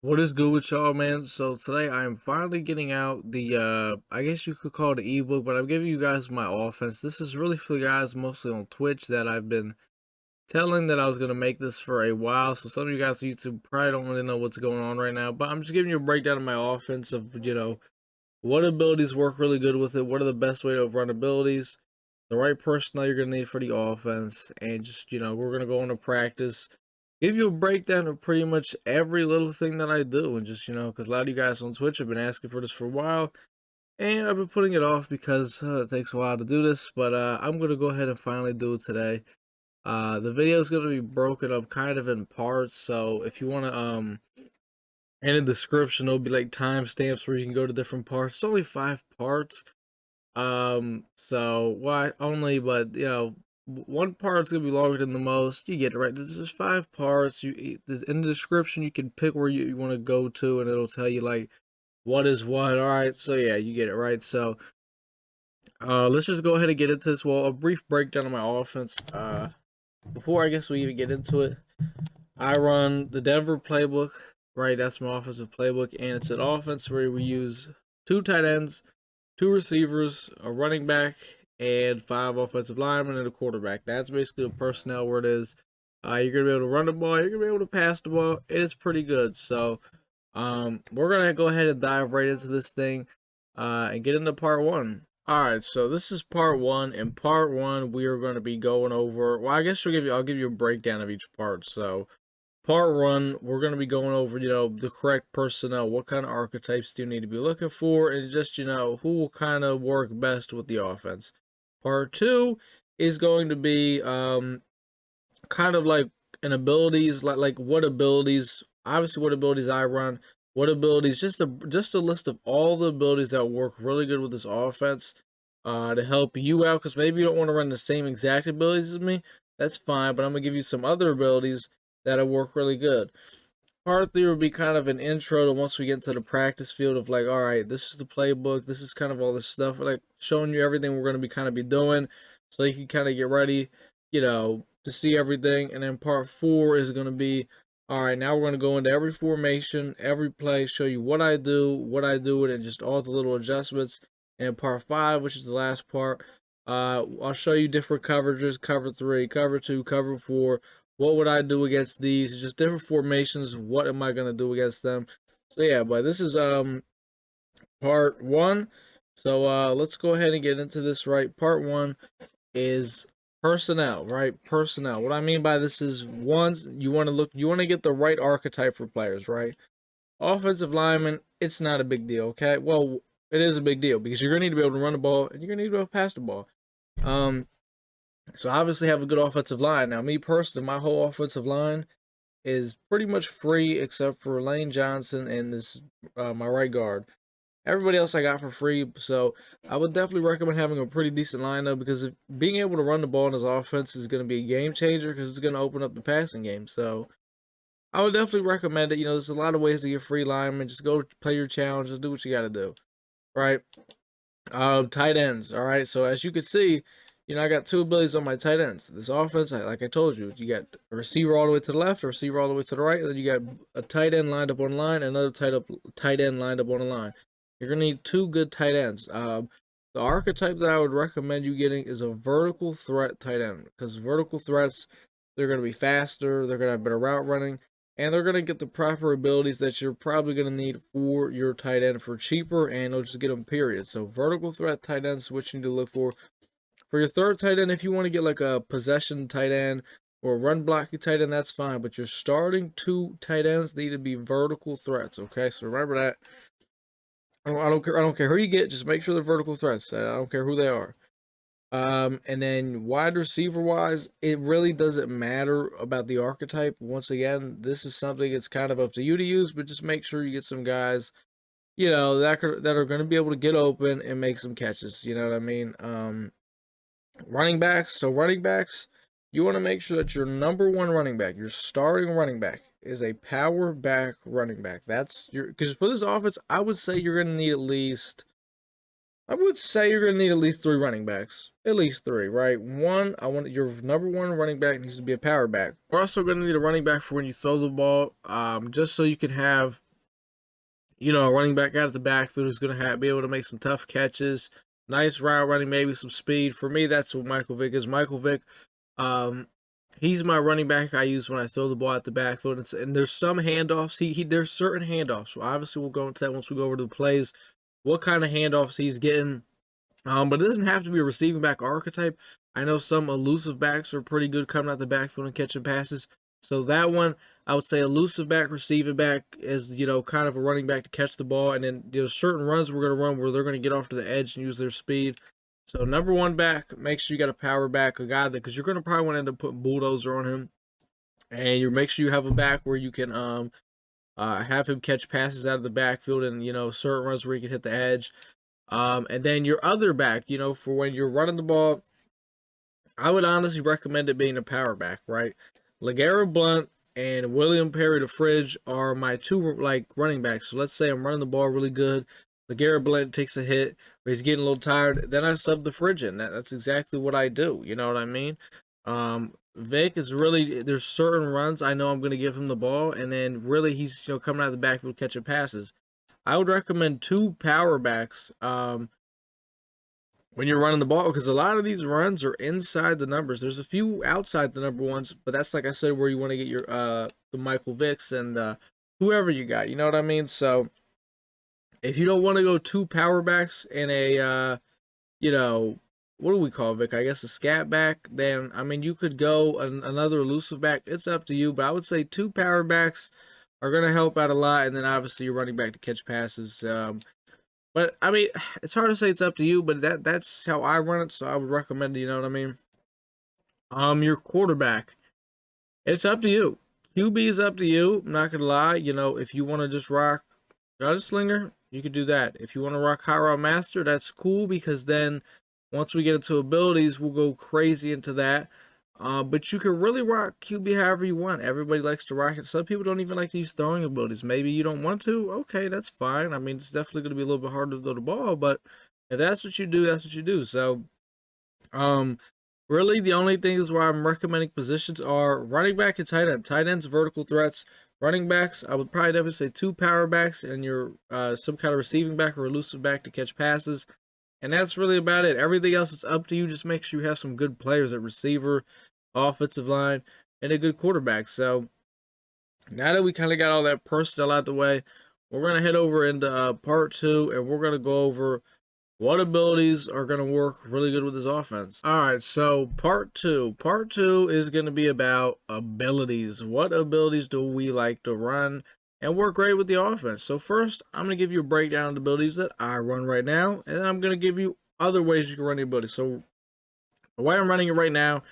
What is good with y'all, man? So today I am finally getting out the I guess you could call it the ebook, but I'm giving you guys my offense. This is really for the guys mostly on Twitch that I've been telling that I was gonna make this for a while. So some of you guys on YouTube probably don't really know what's going on right now, but I'm just giving you a breakdown of my offense of what abilities work really good with it, what are the best way to run abilities, the right personnel you're gonna need for the offense, and just we're gonna go into practice, give you a breakdown of pretty much every little thing that I do, and just because a lot of you guys on Twitch have been asking for this for a while, and I've been putting it off because it takes a while to do this, but I'm gonna go ahead and finally do it today. The video is gonna be broken up kind of in parts, so if you wanna in the description there'll be like timestamps where you can go to different parts. It's only 5 parts. So why only, but one part's gonna be longer than the most. You get it right. There's just 5 parts. In the description you can pick where you want to go to, and it'll tell you like what is what. All right, so yeah, you get it right. So let's just go ahead and get into this. Well, a brief breakdown of my offense. Before I guess we even get into it, I run the Denver playbook. Right, that's my offensive playbook, and it's an offense where we use 2 tight ends, 2 receivers, a running back, and 5 offensive linemen and a quarterback. That's basically the personnel where it is. You're gonna be able to run the ball. You're gonna be able to pass the ball. It is pretty good. So, we're gonna go ahead and dive right into this thing, and get into part one. All right, so this is part one. In part one, we are going to be going over. Well, I guess I'll give you a breakdown of each part. So, part one, we're going to be going over, the correct personnel. What kind of archetypes do you need to be looking for? And just, who will kind of work best with the offense. Part two is going to be kind of like an abilities, like what abilities, obviously what abilities I run, what abilities, just a list of all the abilities that work really good with this offense to help you out, because maybe you don't want to run the same exact abilities as me. That's fine, but I'm going to give you some other abilities that'll work really good. Part three will be kind of an intro to once we get into the practice field of like, all right, this is the playbook, this is kind of all this stuff, like showing you everything we're going to be doing, so you can kind of get ready, to see everything. And then part four is going to be, all right, now we're going to go into every formation, every play, show you what I do it, and just all the little adjustments. And part five, which is the last part, I'll show you different coverages: cover three, cover two, cover four. What would I do against these? Just different formations. What am I gonna do against them? So yeah, but this is part one. So let's go ahead and get into this. Right, part one is personnel. Right, personnel. What I mean by this is, once you want to get the right archetype for players. Right, offensive lineman. It's not a big deal. Okay, well, it is a big deal because you're gonna need to be able to run the ball and you're gonna need to be able to pass the ball. Um, so obviously have a good offensive line. Now, me personally, my whole offensive line is pretty much free except for Lane Johnson and this my right guard. Everybody else I got for free. So I would definitely recommend having a pretty decent lineup, because being able to run the ball in his offense is going to be a game changer, because it's going to open up the passing game. So I would definitely recommend it. There's a lot of ways to get free linemen. Just go play your challenge. Just do what you got to do. Right. Tight ends. All right. So as you can see, I got 2 abilities on my tight ends. This offense, like I told you, you got a receiver all the way to the left, a receiver all the way to the right, and then you got a tight end lined up on the line, another tight end lined up on the line. You're gonna need 2 good tight ends. The archetype that I would recommend you getting is a vertical threat tight end, because vertical threats, they're gonna be faster, they're gonna have better route running, and they're going to get the proper abilities that you're probably going to need for your tight end for cheaper, and they'll just get them, period. So vertical threat tight ends, what you need to look for. For your third tight end, if you want to get like a possession tight end or run blocking tight end, that's fine. But your starting 2 tight ends need to be vertical threats, okay? So remember that. I don't care who you get, just make sure they're vertical threats. I don't care who they are. And then wide receiver wise, it really doesn't matter about the archetype. Once again, this is something it's kind of up to you to use, but just make sure you get some guys, that are going to be able to get open and make some catches. You know what I mean? Running backs. So running backs, you want to make sure that your number one running back, your starting running back, is a power back running back. Because for this offense, I would say you're going to need at least 3 running backs. At least 3, right? Your number one running back needs to be a power back. We're also going to need a running back for when you throw the ball, just so you can have a running back out of the backfield who's going to be able to make some tough catches, nice route running, maybe some speed. For me, that's what Michael Vick is. Michael Vick, um, he's my running back I use when I throw the ball at the backfield. And there's some handoffs. There's certain handoffs. So obviously, we'll go into that once we go over to the plays. What kind of handoffs he's getting. But it doesn't have to be a receiving back archetype. I know some elusive backs are pretty good coming out the backfield and catching passes. So that one, I would say elusive back, receiving back is, kind of a running back to catch the ball. And then there's certain runs we're going to run where they're going to get off to the edge and use their speed. So number one back, make sure you got a power back, a guy that, because you're going to probably want to end up putting bulldozer on him. And you make sure you have a back where you can have him catch passes out of the backfield and, certain runs where he can hit the edge. And then your other back, for when you're running the ball, I would honestly recommend it being a power back, right? LeGarrette Blount and William Perry the Fridge are my two running backs. So let's say I'm running the ball really good. LeGarrette Blount takes a hit, or he's getting a little tired. Then I sub the Fridge in. That's exactly what I do. You know what I mean? Vic is really, there's certain runs I know I'm going to give him the ball, and then really he's coming out of the backfield catching passes. I would recommend two power backs when you're running the ball, because a lot of these runs are inside the numbers. There's a few outside the number ones, but that's, like I said, where you want to get your the Michael Vicks and whoever you got. You know what I mean? So if you don't want to go two power backs in a what do we call Vic? I guess a scat back. Then I mean you could go another elusive back. It's up to you, but I would say two power backs are going to help out a lot, and then obviously you're running back to catch passes. But I mean, it's hard to say it's up to you, but that's how I run it, so I would recommend it, you know what I mean? Your quarterback, it's up to you. QB is up to you. I'm not gonna lie, if you want to just rock Gunslinger, you could do that. If you want to rock High Route Master, that's cool, because then once we get into abilities, we'll go crazy into that. But you can really rock QB however you want. Everybody likes to rock it. Some people don't even like to use throwing abilities. Maybe you don't want to. Okay, that's fine. I mean, it's definitely going to be a little bit harder to throw the ball, but if that's what you do, that's what you do. So, really, the only things where I'm recommending positions are running back and tight end. Tight ends, vertical threats. Running backs, I would probably definitely say two power backs and your some kind of receiving back or elusive back to catch passes. And that's really about it. Everything else is up to you. Just make sure you have some good players at receiver, offensive line, and a good quarterback. So now that we kind of got all that personnel out the way, we're going to head over into part two, and we're going to go over what abilities are going to work really good with this offense. All right, so part two. Part two is going to be about abilities. What abilities do we like to run and work great with the offense? So first, I'm going to give you a breakdown of the abilities that I run right now, and then I'm going to give you other ways you can run the ability. So the way I'm running it right now,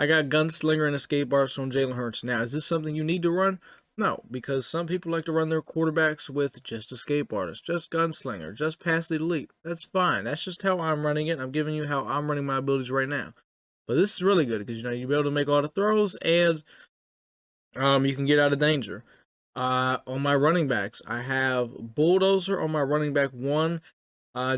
I got Gunslinger and Escape Artist on Jalen Hurts. Now, is this something you need to run? No, because some people like to run their quarterbacks with just Escape Artist, just Gunslinger, just Pass the Elite. That's fine. That's just how I'm running it. I'm giving you how I'm running my abilities right now. But this is really good because, you'll be able to make all the throws and you can get out of danger. On my running backs, I have Bulldozer on my running back 1.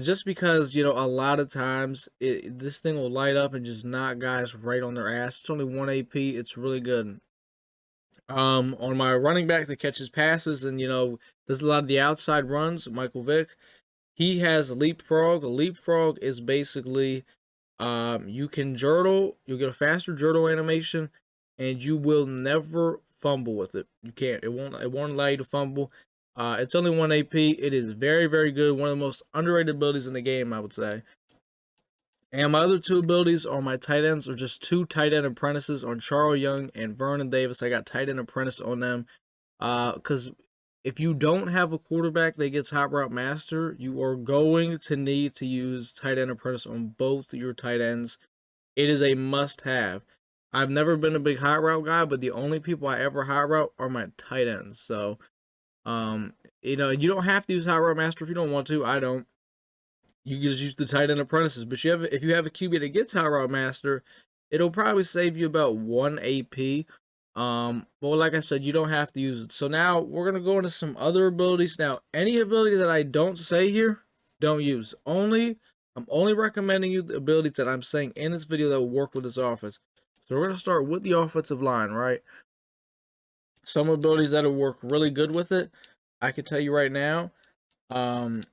Just because, a lot of times this thing will light up and just knock guys right on their ass. It's only 1 AP. It's really good. On my running back that catches passes and, does a lot of the outside runs, Michael Vick, he has Leapfrog. Leapfrog is basically, you can jurtle, you'll get a faster jurtle animation, and you will never fumble with it. You can't. It won't allow you to fumble. It's only 1 AP. It is very, very good. One of the most underrated abilities in the game, I would say. And my other two abilities on my tight ends are just 2 tight end apprentices on Charles Young and Vernon Davis. I got tight end apprentice on them. Because if you don't have a quarterback that gets Hot Route Master, you are going to need to use tight end apprentice on both your tight ends. It is a must-have. I've never been a big hot route guy, but the only people I ever hot route are my tight ends. So, you don't have to use Hot Route Master if you don't want to. I don't. You can just use the tight end apprentices. But if you have a QB that gets Hot Route Master, it'll probably save you about 1 AP. But like I said, you don't have to use it. So now we're gonna go into some other abilities. Now, any ability that I don't say here, don't use. I'm only recommending you the abilities that I'm saying in this video that will work with this offense. So we're gonna start with the offensive line, right? Some abilities that'll work really good with it, I can tell you right now. Um,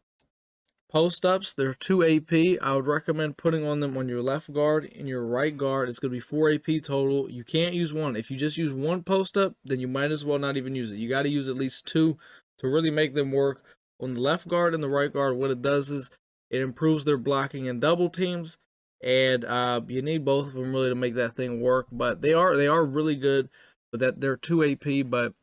Post ups, they're 2 AP. I would recommend putting on them on your left guard and your right guard. It's going to be 4 AP total. You can't use one. If you just use one post up, then you might as well not even use it. You got to use at least two to really make them work. On the left guard and the right guard, what it does is it improves their blocking in double teams, and you need both of them really to make that thing work. But they are really good. But that they're 2 AP, but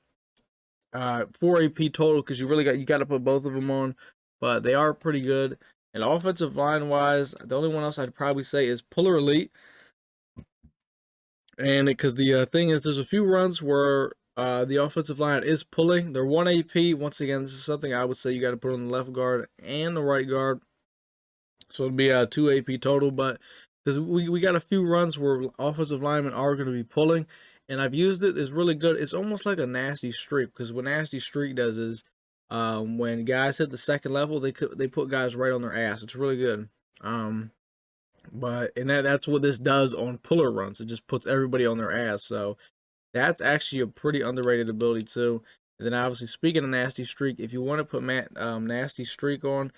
4 AP total because you got to put both of them on, but they are pretty good. And offensive line wise, the only one else I'd probably say is Puller Elite, and because the thing is, there's a few runs where the offensive line is pulling. They're 1 AP. Once again, this is something I would say you got to put on the left guard and the right guard, so it'd be a 2 AP total. But because we got a few runs where offensive linemen are going to be pulling, and I've used it. It's really good. It's almost like a nasty streak, because what nasty streak does is when guys hit the second level, they put guys right on their ass. It's really good. But that's what this does on puller runs. It just puts everybody on their ass. So that's actually a pretty underrated ability too. And then obviously, speaking of nasty streak, if you want to put nasty streak on,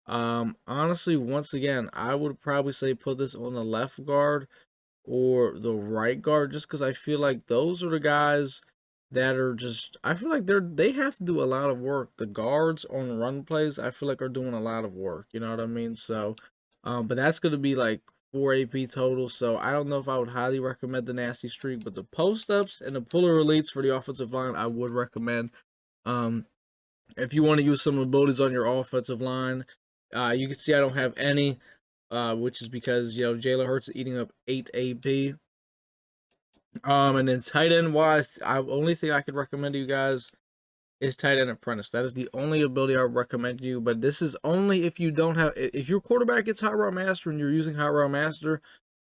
honestly, once again, I would probably say put this on the left guard or the right guard, just because I feel like those are the guys that are just, I feel like they have to do a lot of work. The guards on run plays, I feel like, are doing a lot of work. You know what I mean? So, but that's gonna be like 4 AP total. So I don't know if I would highly recommend the nasty streak, but the post ups and the puller elites for the offensive line, I would recommend. Um, if you want to use some abilities on your offensive line, you can see I don't have any, which is because Jalen Hurts is eating up 8 AP. And then tight end wise, I only thing I could recommend to you guys is tight end apprentice. That is the only ability I would recommend to you. But this is only if you don't have, if your quarterback gets hot route master and you're using hot route master,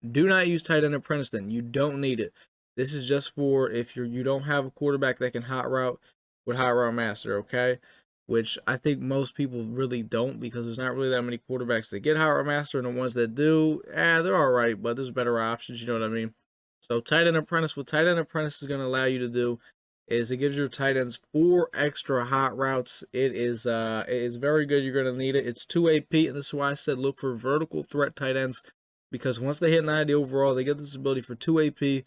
do not use tight end apprentice. Then you don't need it. This is just for if you don't have a quarterback that can hot route with hot route master. Okay, which I think most people really don't, because there's not really that many quarterbacks that get hot route master, and the ones that do, they're all right, but there's better options. You know what I mean? So tight end apprentice, what tight end apprentice is going to allow you to do is it gives your tight ends 4 extra hot routes. It is very good. You're going to need it. It's 2 AP, and this is why I said look for vertical threat tight ends, because once they hit 90 overall, they get this ability for 2 AP.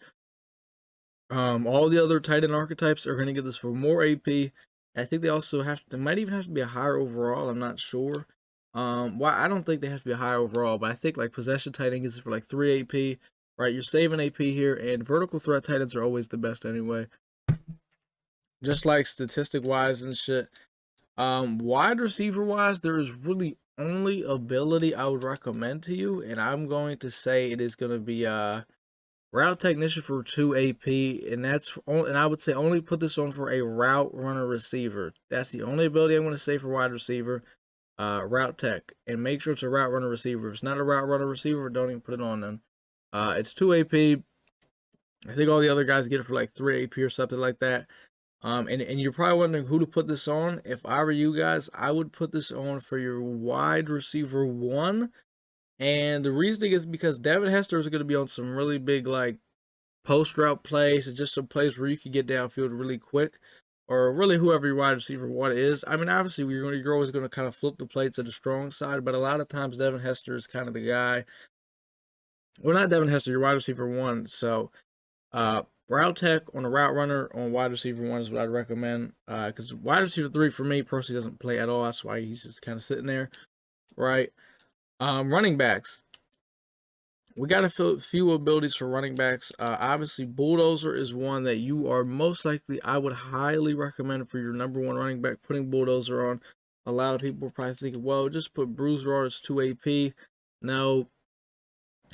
All the other tight end archetypes are going to get this for more AP. I think they also they might even have to be a higher overall. I'm not sure. Well, I don't think they have to be a higher overall, but I think like possession tight end gets it for like 3 AP. Right, you're saving AP here, and vertical threat tight ends are always the best anyway. Just like statistic wise and shit. Wide receiver wise, there is really only ability I would recommend to you, and I'm going to say it is going to be route technician for 2 AP, and I would say only put this on for a route runner receiver. That's the only ability I'm going to say for wide receiver. Route tech, and make sure it's a route runner receiver. If it's not a route runner receiver, don't even put it on then. It's 2 AP. I think all the other guys get it for like 3 AP or something like that. And you're probably wondering who to put this on. If I were you guys, I would put this on for your wide receiver 1. And the reason is because Devin Hester is going to be on some really big like post route plays, and just some plays where you can get downfield really quick, or really whoever your wide receiver 1 is. I mean, obviously you're always going to kind of flip the play to the strong side, but a lot of times Devin Hester is kind of the guy. Well, not Devin Hester, your wide receiver 1. So route tech on a route runner on wide receiver 1 is what I'd recommend. Because wide receiver 3 for me personally doesn't play at all. That's why he's just kind of sitting there, right? Running backs. We got a few abilities for running backs. Obviously, Bulldozer is one that you are most likely, I would highly recommend for your number 1 running back, putting Bulldozer on. A lot of people are probably thinking, well, just put Bruiser on, it's 2 AP. No,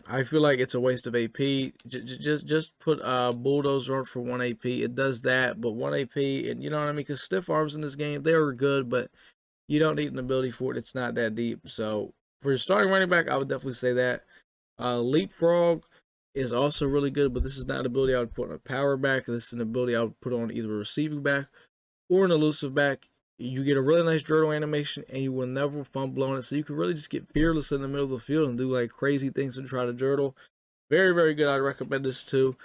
I feel like it's a waste of AP. Just put Bulldozer on for 1 AP. It does that, but 1 AP, and you know what I mean? Because stiff arms in this game, they are good, but you don't need an ability for it. It's not that deep. So for your starting running back, I would definitely say that. Leapfrog is also really good, but this is not an ability I would put on a power back. This is an ability I would put on either a receiving back or an elusive back. You get a really nice journal animation, and you will never fumble on it. So you can really just get fearless in the middle of the field and do like crazy things and try to journal. Very, very good. I'd recommend this too.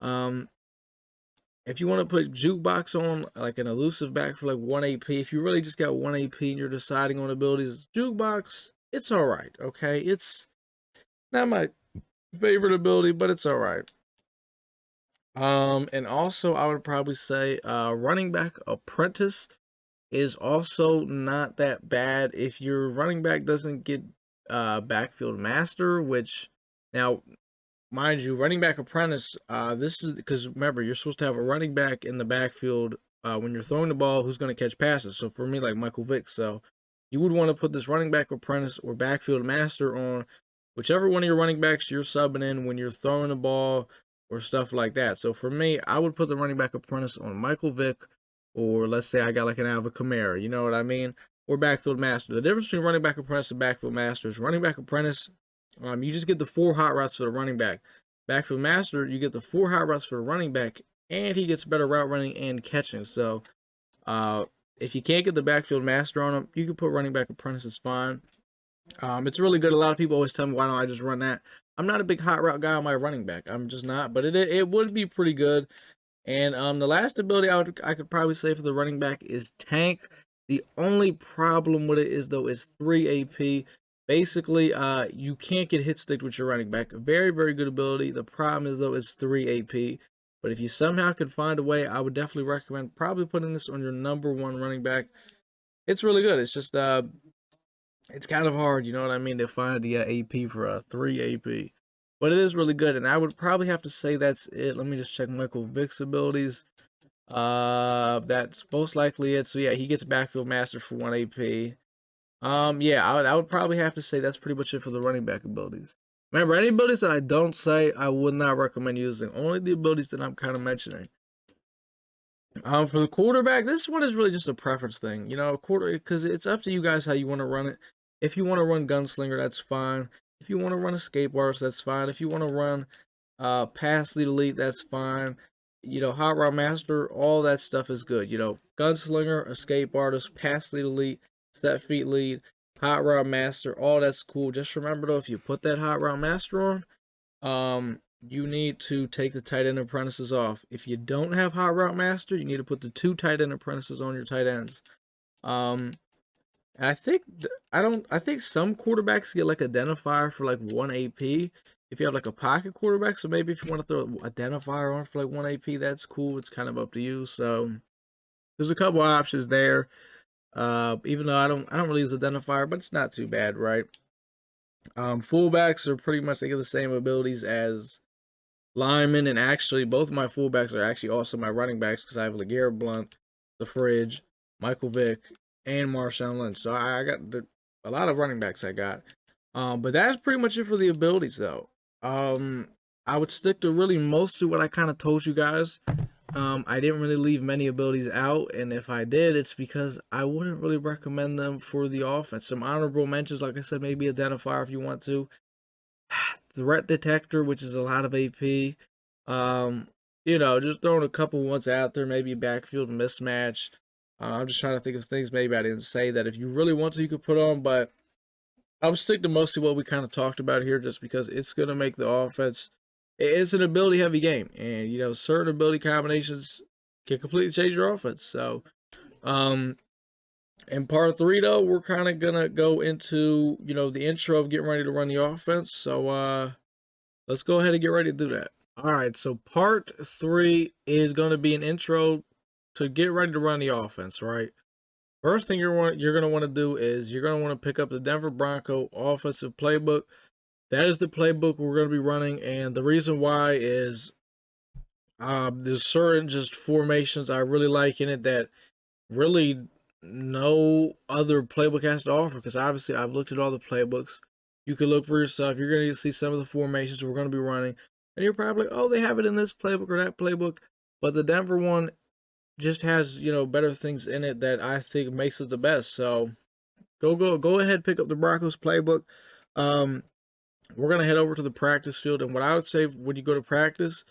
And If you want to put jukebox on, like an elusive back for like 1 AP, if you really just got 1 AP and you're deciding on abilities, jukebox, it's all right. Okay, it's not my favorite ability, but it's all right. And also I would probably say running back apprentice is also not that bad if your running back doesn't get backfield master, which now mind you, running back apprentice, this is because remember, you're supposed to have a running back in the backfield when you're throwing the ball who's going to catch passes. So for me, like Michael Vick, so you would want to put this running back apprentice or backfield master on whichever one of your running backs you're subbing in when you're throwing the ball or stuff like that. So for me, I would put the running back apprentice on Michael Vick, or let's say I got like an Alvin Kamara, you know what I mean? Or backfield master. The difference between running back apprentice and backfield master is running back apprentice, you just get the 4 hot routes for the running back. Backfield master, you get the 4 hot routes for the running back, and he gets better route running and catching. So, if you can't get the backfield master on him, you can put running back apprentice. It's fine. It's really good. A lot of people always tell me, why don't I just run that? I'm not a big hot route guy on my running back. I'm just not, but it would be pretty good. And the last ability I could probably say for the running back is tank. The only problem with it is though it's 3 AP. Basically, you can't get hit stick with your running back. Very, very good ability. The problem is though it's 3 AP. But if you somehow could find a way, I would definitely recommend probably putting this on your number 1 running back. It's really good. It's just it's kind of hard, you know what I mean, to find the AP for a 3 AP. But it is really good, and I would probably have to say that's it. Let me just check Michael Vick's abilities. That's most likely it. So yeah, he gets backfield master for 1 AP. Yeah, I would probably have to say that's pretty much it for the running back abilities. Remember, any abilities that I don't say, I would not recommend using. Only the abilities that I'm kind of mentioning. For the quarterback, this one is really just a preference thing, you know, because it's up to you guys how you want to run it. If you want to run gunslinger, that's fine. If you want to run escape artist, that's fine. If you want to run pass lead elite, that's fine. You know, hot route master, all that stuff is good. You know, gunslinger, escape artist, pass lead elite, set feet lead, hot route master, all that's cool. Just remember though, if you put that hot route master on, you need to take the tight end apprentices off. If you don't have hot route master, you need to put the 2 tight end apprentices on your tight ends. And I think I think some quarterbacks get like identifier for like 1 AP. If you have like a pocket quarterback, so maybe if you want to throw identifier on for like 1 AP, that's cool. It's kind of up to you. So there's a couple options there. Even though I don't really use identifier, but it's not too bad, right? Fullbacks are pretty much, they get the same abilities as linemen, and actually both of my fullbacks are actually also my running backs because I have LeGarrette Blunt, the Fridge, Michael Vick, and Marshawn Lynch. So I got a lot of running backs I got. But that's pretty much it for the abilities though. I would stick to really most of what I kind of told you guys. I didn't really leave many abilities out, and if I did, it's because I wouldn't really recommend them for the offense. Some honorable mentions, like I said, maybe identifier if you want to. Threat detector, which is a lot of AP. You know, just throwing a couple ones out there, maybe backfield mismatch. I'm just trying to think of things maybe I didn't say that if you really want to, you could put on, but I would stick to mostly what we kind of talked about here just because it's going to make the offense. It's an ability heavy game, and you know, certain ability combinations can completely change your offense. So, in part 3 though, we're kind of gonna go into, you know, the intro of getting ready to run the offense. So let's go ahead and get ready to do that. All right, so part 3 is going to be an intro to get ready to run the offense, right? First thing you're going to want to do is you're going to want to pick up the Denver Bronco offensive playbook. That is the playbook we're going to be running, and the reason why is there's certain just formations I really like in it that really no other playbook has to offer, because obviously I've looked at all the playbooks. You can look for yourself. You're going to see some of the formations we're going to be running, and you're probably like, oh, they have it in this playbook or that playbook, but the Denver one just has, you know, better things in it that I think makes it the best. So go ahead, pick up the Broncos playbook. We're going to head over to the practice field, and what I would say when you go to practice,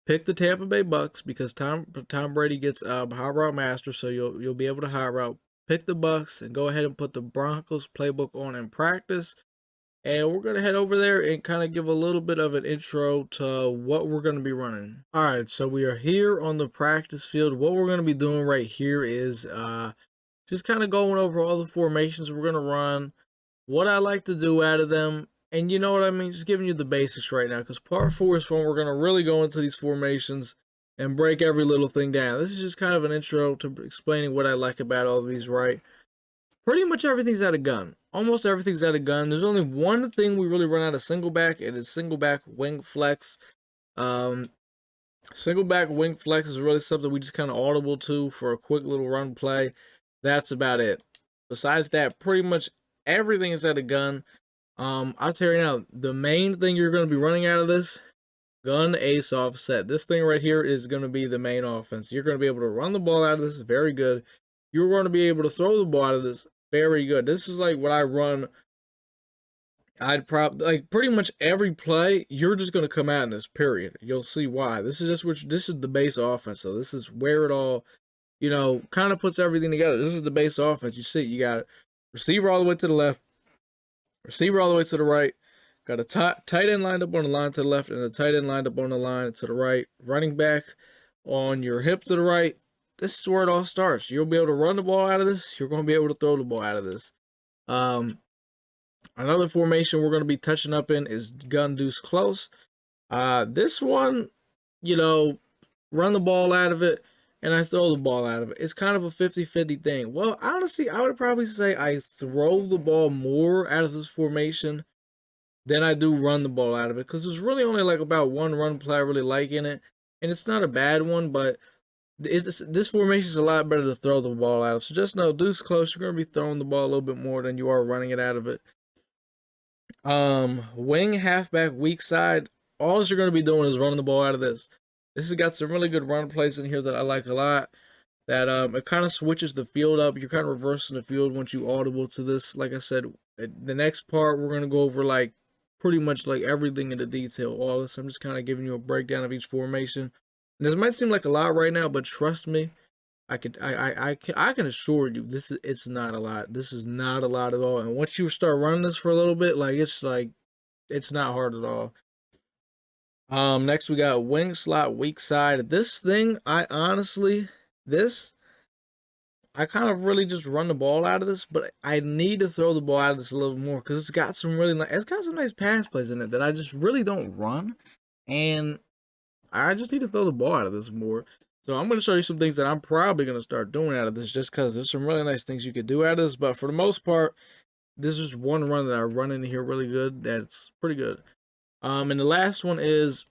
pick the Tampa Bay Bucks, because Tom Brady gets hot route master, so you'll be able to hot route. Pick the Bucks and go ahead and put the Broncos playbook on in practice. and we're going to head over there and kind of give a little bit of an intro to what we're going to be running. All right, so we are here on the practice field. What we're going to be doing right here is just kind of going over all the formations we're going to run, what I like to do out of them, and you know what I mean, just giving you the basics right now, because part 4 is when we're going to really go into these formations and break every little thing down. This is just kind of an intro to explaining what I like about all of these, right? Pretty much everything's out of gun. Almost everything's out of gun. There's only one thing we really run out of single back. It is single back wing flex. Single back wing flex is really something we just kind of audible to for a quick little run play. That's about it. Besides that, pretty much everything is out of gun. I'll tell you now, the main thing you're going to be running out of this, gun ace offset. This thing right here is going to be the main offense. You're going to be able to run the ball out of this, very good. You're going to be able to throw the ball out of this, very good. This is like what I run. Like pretty much every play, you're just going to come out in this, period. You'll see why. This is the base offense. So this is where it all, you know, kind of puts everything together. This is the base offense. You see, you got receiver all the way to the left, receiver all the way to the right. Got a tight end lined up on the line to the left and a tight end lined up on the line to the right. Running back on your hip to the right. This is where it all starts. You'll be able to run the ball out of this. You're going to be able to throw the ball out of this. Another formation we're going to be touching up in is gun deuce close. This one, you know, run the ball out of it and I throw the ball out of it. It's kind of a 50-50 thing. Well, honestly, I would probably say I throw the ball more out of this formation than I do run the ball out of it, because there's really only like about one run play I really like in it, and it's not a bad one, but this formation is a lot better to throw the ball out of. So just know, deuce close, you're going to be throwing the ball a little bit more than you are running it out of it. Wing halfback weak side, all you're going to be doing is running the ball out of this. This has got some really good run plays in here that I like a lot. That it kind of switches the field up. You're kind of reversing the field once you audible to this. Like I said, the next part we're going to go over like pretty much like everything in the detail, all this. I'm just kind of giving you a breakdown of each formation. And this might seem like a lot right now, but trust me, I can assure you it's not a lot. This is not a lot at all. And once you start running this for a little bit, it's not hard at all. Next we got wing slot weak side. This thing, I kind of really just run the ball out of this, but I need to throw the ball out of this a little more because it's got some nice pass plays in it that I just really don't run, and I just need to throw the ball out of this more. So I'm going to show you some things that I'm probably going to start doing out of this, just because there's some really nice things you could do out of this. But for the most part, this is one run that I run in here really good. That's pretty good. And the last one is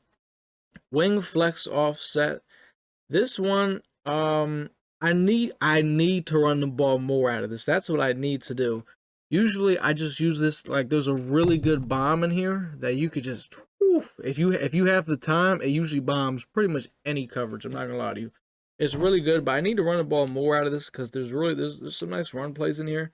wing flex offset. This one, I need to run the ball more out of this. That's what I need to do. Usually I just use this, like there's a really good bomb in here that you could just, if you have the time, it usually bombs pretty much any coverage. I'm not gonna lie to you. It's really good, but I need to run the ball more out of this because there's some nice run plays in here.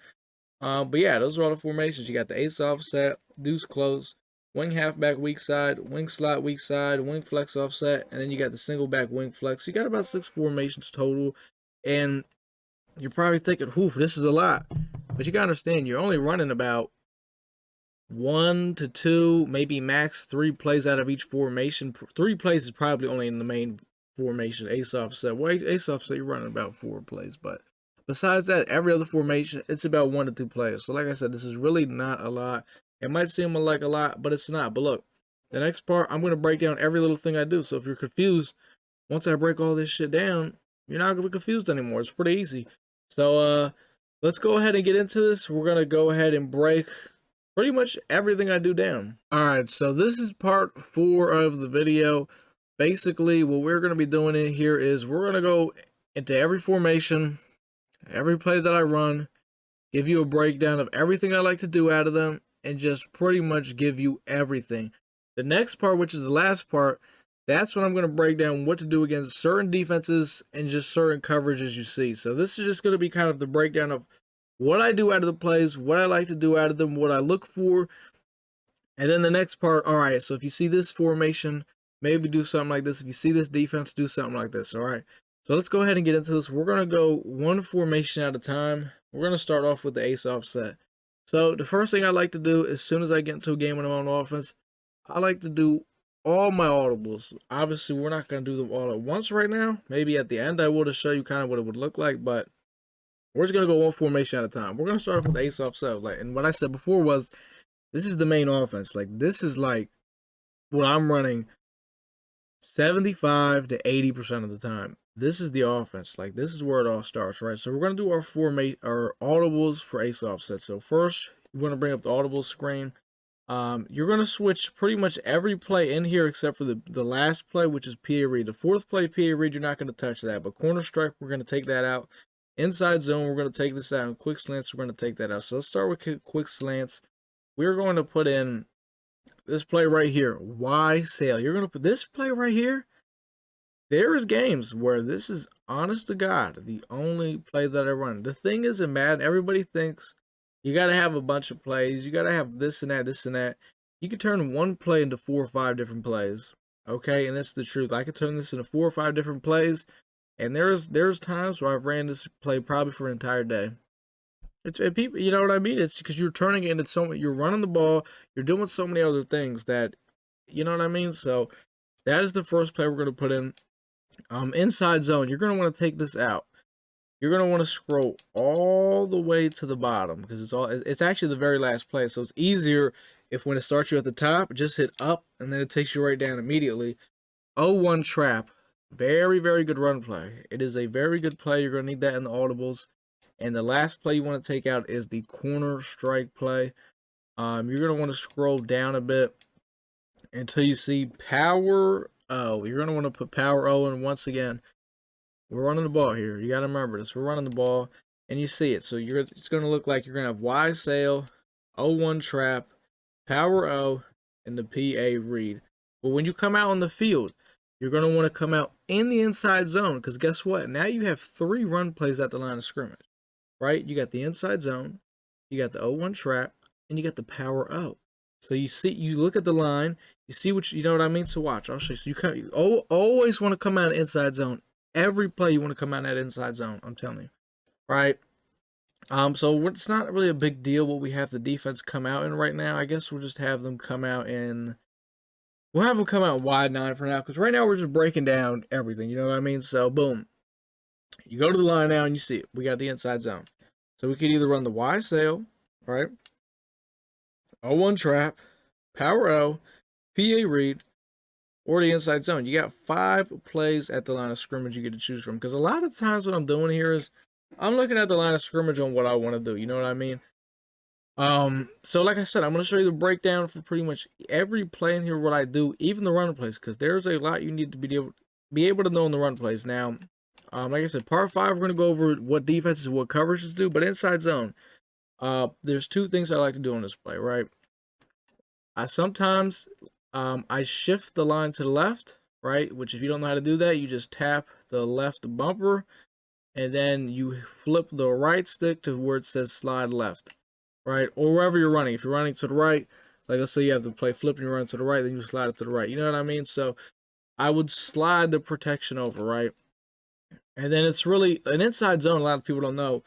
But yeah, those are all the formations. You got the ace offset, deuce close, wing halfback weak side, wing slot weak side, wing flex offset, and then you got the single back wing flex. So you got about 6 formations total. And you're probably thinking, "Oof, this is a lot." But you gotta understand, you're only running about 1 to 2, maybe max 3 plays out of each formation. 3 plays is probably only in the main formation, ace offset. Well, ace offset, you're running about 4 plays. But besides that, every other formation, it's about 1 to 2 plays. So like I said, this is really not a lot. It might seem like a lot, but it's not. But look, the next part, I'm going to break down every little thing I do. So if you're confused, once I break all this shit down, you're not going to be confused anymore. It's pretty easy. So, let's go ahead and get into this. We're going to go ahead and break pretty much everything I do down. Alright, so this is part 4 of the video. Basically, what we're going to be doing in here is we're going to go into every formation, every play that I run, give you a breakdown of everything I like to do out of them, and just pretty much give you everything. The next part, which is the last part, that's when I'm going to break down what to do against certain defenses and just certain coverages you see. So this is just going to be kind of the breakdown of what I do out of the plays, what I like to do out of them, what I look for. And then the next part, all right, so if you see this formation, maybe do something like this. If you see this defense, do something like this, all right? So let's go ahead and get into this. We're going to go one formation at a time. We're going to start off with the ace offset. So the first thing I like to do as soon as I get into a game when I'm on offense, I like to do all my audibles. Obviously, we're not going to do them all at once right now. Maybe at the end I will to show you kind of what it would look like, but we're just going to go one formation at a time. We're going to start off with the ace off sub. Like, and what I said before was this is the main offense. Like, this is like what I'm running 75 to 80% of the time. This is the offense. Like, this is where it all starts, right? So we're going to do our our audibles for ace offset. So first, you want to bring up the audible screen. You're going to switch pretty much every play in here except for the last play, which is PA read. The fourth play, PA read, you're not going to touch that. But corner strike, we're going to take that out. Inside zone, we're going to take this out. And quick slants, we're going to take that out. So let's start with quick slants. We're going to put in this play right here, Y sail. You're going to put this play right here. There is games where this is, honest to God, the only play that I run. The thing is in Madden, everybody thinks you got to have a bunch of plays. You got to have this and that, this and that. You can turn one play into 4 or 5 different plays, okay? And that's the truth. I could turn this into 4 or 5 different plays, and there's times where I've ran this play probably for an entire day. It's people, you know what I mean? It's because you're turning it into you're running the ball, you're doing so many other things that, you know what I mean? So that is the first play we're going to put in. Inside zone, you're going to want to take this out. You're going to want to scroll all the way to the bottom because it's actually the very last play. So it's easier if when it starts you at the top, just hit up and then it takes you right down immediately. 0-1 trap. Very, very good run play. It is a very good play. You're going to need that in the audibles. And the last play you want to take out is the corner strike play. You're going to want to scroll down a bit until you see power O. You're going to want to put power O in once again. We're running the ball here. You got to remember this. We're running the ball, and you see it. So it's going to look like you're going to have Y sail, 0-1 trap, power O, and the PA read. But when you come out on the field, you're going to want to come out in the inside zone because guess what? Now you have 3 run plays at the line of scrimmage, right? You got the inside zone, you got the 0-1 trap, and you got the power O. So you look at the line, you see you know what I mean? So watch, I'll show you. So you always want to come out inside zone. Every play you want to come out in that inside zone, I'm telling you, right? So it's not really a big deal what we have the defense come out in right now. I guess we'll just have them come out we'll have them come out wide 9 for now, because right now we're just breaking down everything, you know what I mean? So boom, you go to the line now and you see it. We got the inside zone. So we could either run the Y sail, right? 0-1 trap, power O, PA read, or the inside zone. You got 5 plays at the line of scrimmage you get to choose from. Because a lot of times what I'm doing here is I'm looking at the line of scrimmage on what I want to do. You know what I mean? So like I said, I'm going to show you the breakdown for pretty much every play in here, what I do, even the run plays, because there's a lot you need to be able to know in the run plays. Now, like I said, part 5, we're going to go over what defenses, what coverages do, but inside zone, there's 2 things I like to do on this play, right? Sometimes I shift the line to the left, right? Which if you don't know how to do that, you just tap the left bumper, and then you flip the right stick to where it says slide left, right? Or wherever you're running. If you're running to the right, like let's say you have to play flip and you're running to the right, then you slide it to the right. You know what I mean? So I would slide the protection over, right? And then it's really an inside zone. A lot of people don't know.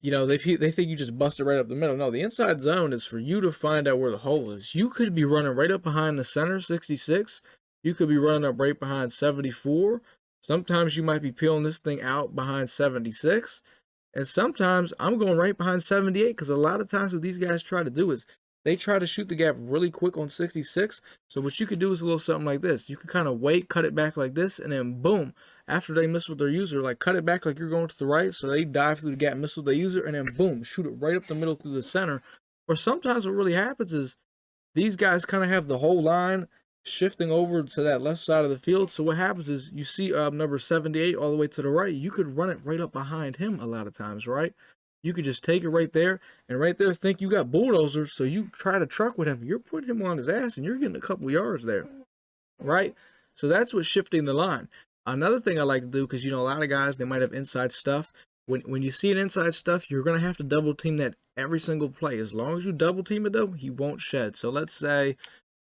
You know, they think you just bust it right up the middle. No, the inside zone is for you to find out where the hole is. You could be running right up behind the center, 66. You could be running up right behind 74. Sometimes you might be peeling this thing out behind 76. And sometimes I'm going right behind 78 because a lot of times what these guys try to do is they try to shoot the gap really quick on 66. So what you could do is a little something like this. You could kind of wait, cut it back like this, and then boom, after they miss with their user, like cut it back like you're going to the right. So they dive through the gap, miss with their user, and then boom, shoot it right up the middle through the center. Or sometimes what really happens is these guys kind of have the whole line shifting over to that left side of the field. So what happens is you see number 78 all the way to the right. You could run it right up behind him a lot of times, right? You could just take it right there, and right there think you got bulldozers, so you try to truck with him. You're putting him on his ass, and you're getting a couple yards there, right? So that's what's shifting the line. Another thing I like to do, because, you know, a lot of guys, they might have inside stuff. When you see an inside stuff, you're going to have to double team that every single play. As long as you double team it, though, he won't shed. So let's say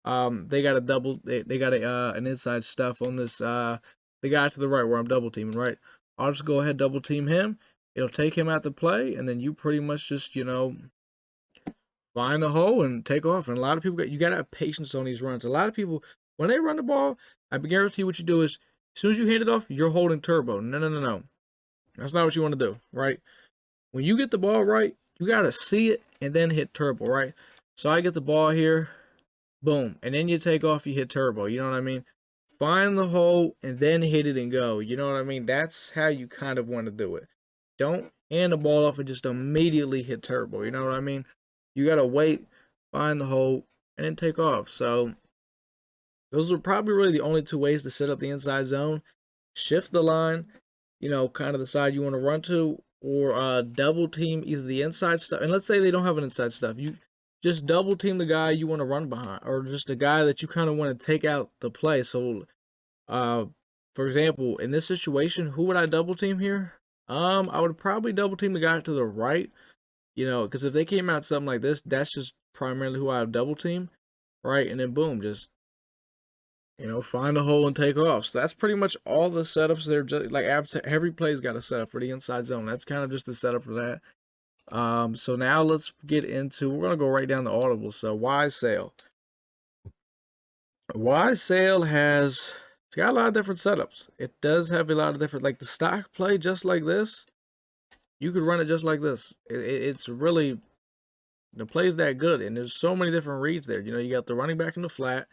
they got an inside stuff on this, the guy to the right where I'm double teaming, right? I'll just go ahead double team him. It'll take him out to play, and then you pretty much just, you know, find the hole and take off. And a lot of people you gotta have patience on these runs. A lot of people when they run the ball, I guarantee what you do is as soon as you hand it off, you're holding turbo. No, no, no, no. That's not what you want to do, right? When you get the ball right, you gotta see it and then hit turbo, right? So I get the ball here, boom, and then you take off, you hit turbo. You know what I mean? Find the hole and then hit it and go. You know what I mean? That's how you kind of want to do it. Don't hand the ball off and just immediately hit turbo. You know what I mean? You gotta wait, find the hole, and then take off. So those are probably really the only two ways to set up the inside zone. Shift the line, kind of the side you want to run to, or double team either the inside stuff. And let's say they don't have an inside stuff. You just double team the guy you want to run behind, or just the guy that you kind of want to take out the play. So, for example, in this situation, who would I double team here? I would probably double team the guy to the right, because if they came out something like this, that's just primarily who I would double team, right? And then boom, just find a hole and take off. So that's pretty much all the setups there. Just like every play's got a setup for the inside zone. That's kind of just the setup for that. So now let's get into. We're gonna go right down to audible. So wise sale. Wise sale it's got a lot of different setups. It does have a lot of different, like the stock play, just like this. You could run it just like this. It's really the play's that good, and there's so many different reads there. You got the running back in the flat.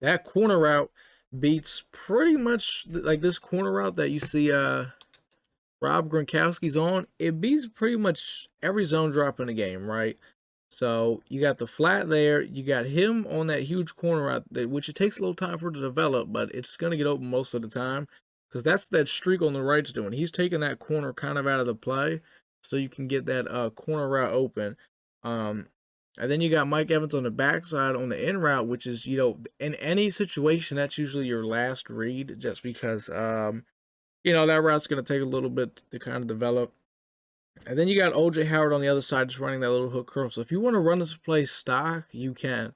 That corner route beats pretty much like this corner route that you see Rob Gronkowski's on. It beats pretty much every zone drop in the game, right? So you got the flat there. You got him on that huge corner route, which it takes a little time for it to develop, but it's going to get open most of the time because that's that streak on the right's doing. He's taking that corner kind of out of the play so you can get that corner route open. And then you got Mike Evans on the backside on the in route, which is, in any situation, that's usually your last read just because, that route's going to take a little bit to kind of develop. And then you got OJ Howard on the other side just running that little hook curl. So if you want to run this play stock, you can.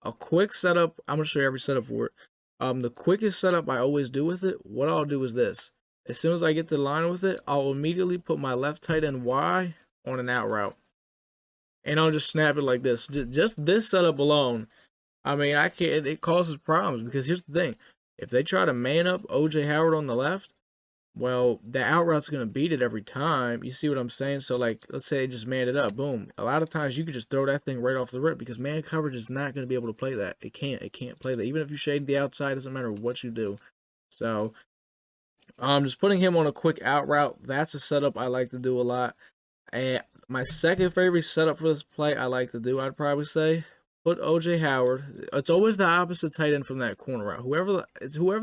A quick setup, I'm going to show you every setup for it. The quickest setup I always do with it, what I'll do is this. As soon as I get to the line with it, I'll immediately put my left tight end Y on an out route. And I'll just snap it like this. Just this setup alone, I mean, I can't. It causes problems because here's the thing: if they try to man up OJ Howard on the left, well, the out route's gonna beat it every time. You see what I'm saying? So, like, let's say they just manned it up, boom. A lot of times you could just throw that thing right off the rip because man coverage is not gonna be able to play that. It can't. It can't play that. Even if you shade the outside, doesn't matter what you do. So, just putting him on a quick out route. That's a setup I like to do a lot. And my second favorite setup for this play I like to do, I'd probably say, put OJ Howard. It's always the opposite tight end from that corner route. Whoever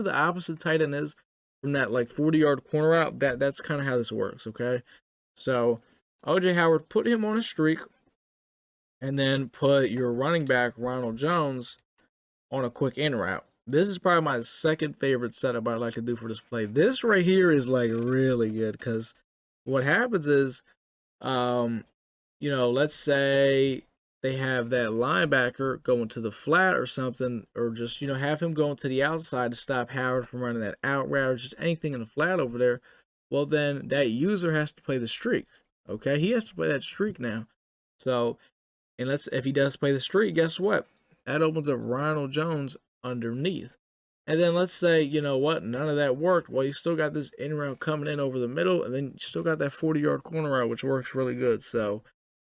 the opposite tight end is from that like 40-yard corner route, that's kind of how this works, okay? So OJ Howard, put him on a streak, and then put your running back, Ronald Jones, on a quick in route. This is probably my second favorite setup I like to do for this play. This right here is like really good because what happens is, let's say they have that linebacker going to the flat or something, or just, have him going to the outside to stop Howard from running that out route, or just anything in the flat over there. Well, then that user has to play the streak. Okay, he has to play that streak now. So, and if he does play the streak, guess what? That opens up Ronald Jones underneath. And then let's say, none of that worked. Well, you still got this in route coming in over the middle, and then you still got that 40-yard corner route, which works really good. So,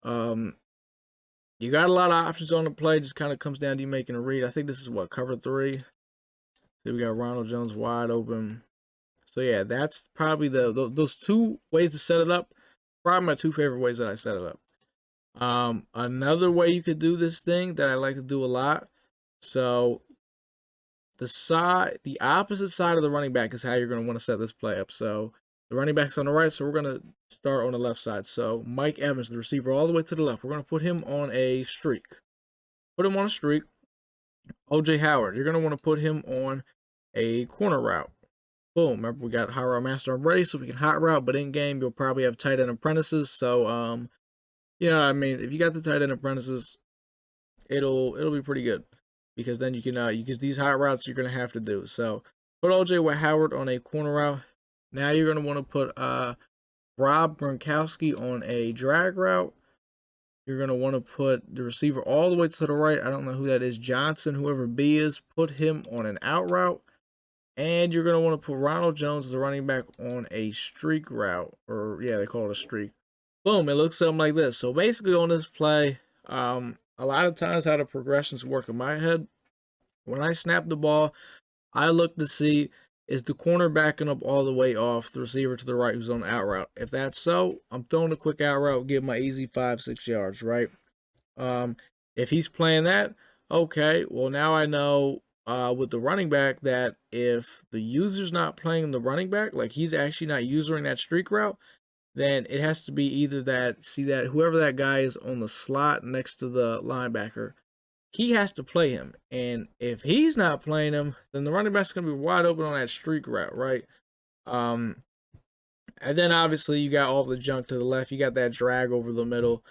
you got a lot of options on the play. Just kind of comes down to you making a read. I think this is cover 3. So we got Ronald Jones wide open. So yeah, that's probably those two ways to set it up. Probably my two favorite ways that I set it up. Another way you could do this thing that I like to do a lot. So the opposite side of the running back is how you're going to want to set this play up. So the running back's on the right, so we're going to start on the left side. So Mike Evans, the receiver, all the way to the left. We're going to put him on a streak. Put him on a streak. OJ Howard, you're going to want to put him on a corner route. Boom. Remember, we got hot route master ready, so we can hot route, but in game, you'll probably have tight end apprentices. So, I mean, if you got the tight end apprentices, it'll be pretty good. Because then you can use these hot routes you're going to have to do. So put OJ Howard on a corner route. Now you're going to want to put Rob Gronkowski on a drag route. You're going to want to put the receiver all the way to the right. I don't know who that is. Johnson, whoever B is, put him on an out route. And you're going to want to put Ronald Jones as a running back on a streak route. Or, yeah, they call it a streak. Boom, it looks something like this. So basically on this play, a lot of times how the progressions work in my head, when I snap the ball, I look to see, is the corner backing up all the way off the receiver to the right who's on the out route? If that's so, I'm throwing a quick out route, give my easy 5-6 yards, right? If he's playing that, okay, well now I know with the running back that if the user's not playing the running back, like he's actually not using that streak route, then it has to be either that, see that whoever that guy is on the slot next to the linebacker, he has to play him. And if he's not playing him, then the running back's going to be wide open on that streak route, right? And then obviously you got all the junk to the left. You got that drag over the middle.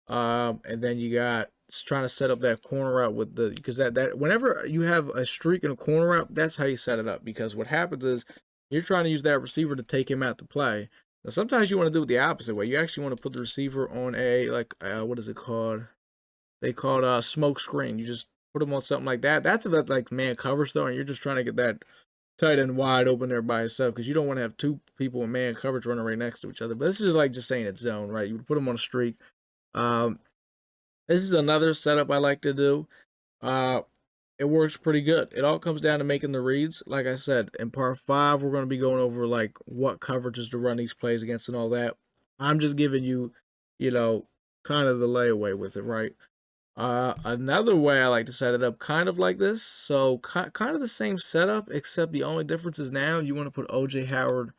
And then you got trying to set up that corner route with the, because that whenever you have a streak in a corner route, that's how you set it up. Because what happens is you're trying to use that receiver to take him out to play. Now sometimes you want to do it the opposite way. You actually want to put the receiver on a what is it called? They call it smoke screen. You just put him on something like that. That's about like man coverage though, and you're just trying to get that tight end wide open there by itself because you don't want to have two people in man coverage running right next to each other. But this is like just saying it's zone, right? You would put them on a streak. This is another setup I like to do. It works pretty good. It all comes down to making the reads. Like I said, in part 5, we're going to be going over like what coverages to run these plays against and all that. I'm just giving you, kind of the layaway with it, right? Another way I like to set it up, kind of like this. So kind of the same setup, except the only difference is now you want to put OJ Howard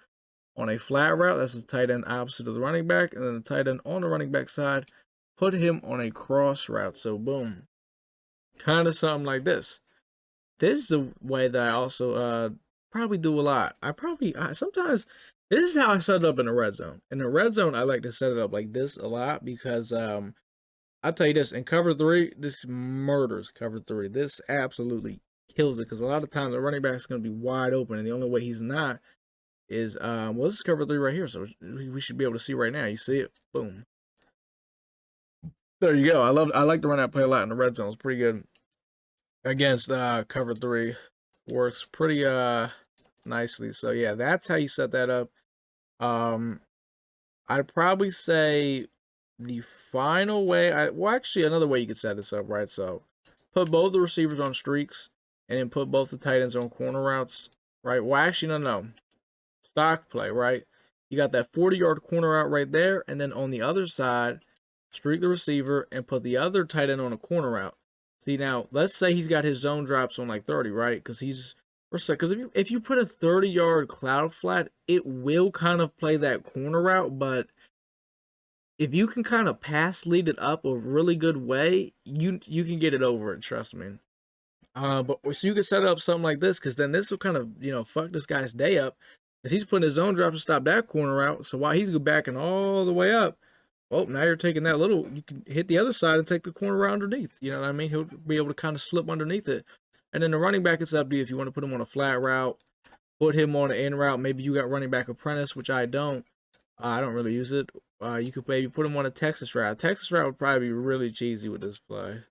on a flat route. That's the tight end opposite of the running back, and then the tight end on the running back side, put him on a cross route. So boom, kind of something like this. This is a way that I also probably do a lot. Sometimes this is how I set it up in the red zone. In the red zone, I like to set it up like this a lot because I'll tell you this, in cover 3, this murders cover 3. This absolutely kills it because a lot of times the running back is going to be wide open, and the only way he's not is, this is cover 3 right here, so we should be able to see right now. You see it? Boom. There you go. I like to run that play a lot in the red zone. It's pretty good against cover 3. Works pretty nicely. So yeah, that's how you set that up. I'd probably say the final way, actually another way you could set this up, right? So put both the receivers on streaks and then put both the tight ends on corner routes, right? Well, actually, no. Stock play, right? You got that 40-yard corner route right there, and then on the other side, streak the receiver and put the other tight end on a corner route. See, now, let's say he's got his zone drops on like 30, right? Because if you put a 30-yard cloud flat, it will kind of play that corner route, but if you can kind of pass lead it up a really good way, you can get it over it, trust me. But so you can set up something like this, because then this will kind of, fuck this guy's day up. As he's putting his zone drop to stop that corner out. So while he's backing all the way up, well, now you're taking that little, you can hit the other side and take the corner route underneath. You know what I mean? He'll be able to kind of slip underneath it. And then the running back, it's up to you if you want to put him on a flat route, put him on an in route. Maybe you got running back apprentice, which I don't. I don't really use it. You could maybe put him on a Texas route. Texas route would probably be really cheesy with this play.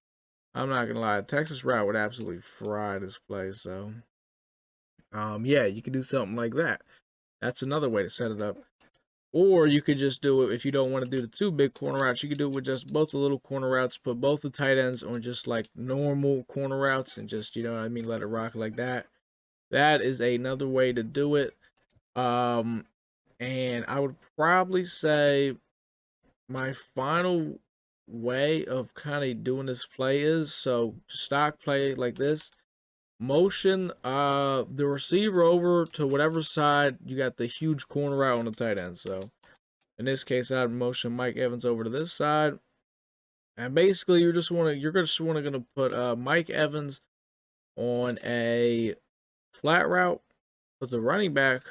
I'm not gonna lie, Texas route would absolutely fry this play. So, yeah, you could do something like that. That's another way to set it up. Or you could just do it if you don't want to do the 2 big corner routes. You could do it with just both the little corner routes. Put both the tight ends on just like normal corner routes and just, you know what I mean, let it rock like that. That is another way to do it. And I would probably say my final way of kind of doing this play is, so stock play like this. Motion the receiver over to whatever side you got the huge corner route on the tight end. So in this case, I'd motion Mike Evans over to this side. And basically you're just gonna put Mike Evans on a flat route, put the running back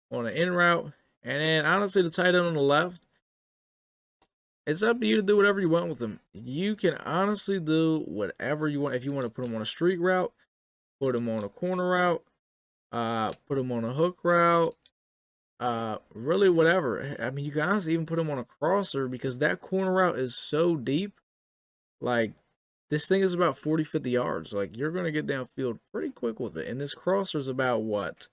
on an in route, and then honestly the tight end on the left. It's up to you to do whatever you want with them. You can honestly do whatever you want. If you want to put them on a streak route, put them on a corner route, put them on a hook route, really whatever. I mean, you can honestly even put them on a crosser because that corner route is so deep like this thing is about 40, 50 yards. Like you're gonna get downfield pretty quick with it. And this crosser's about what?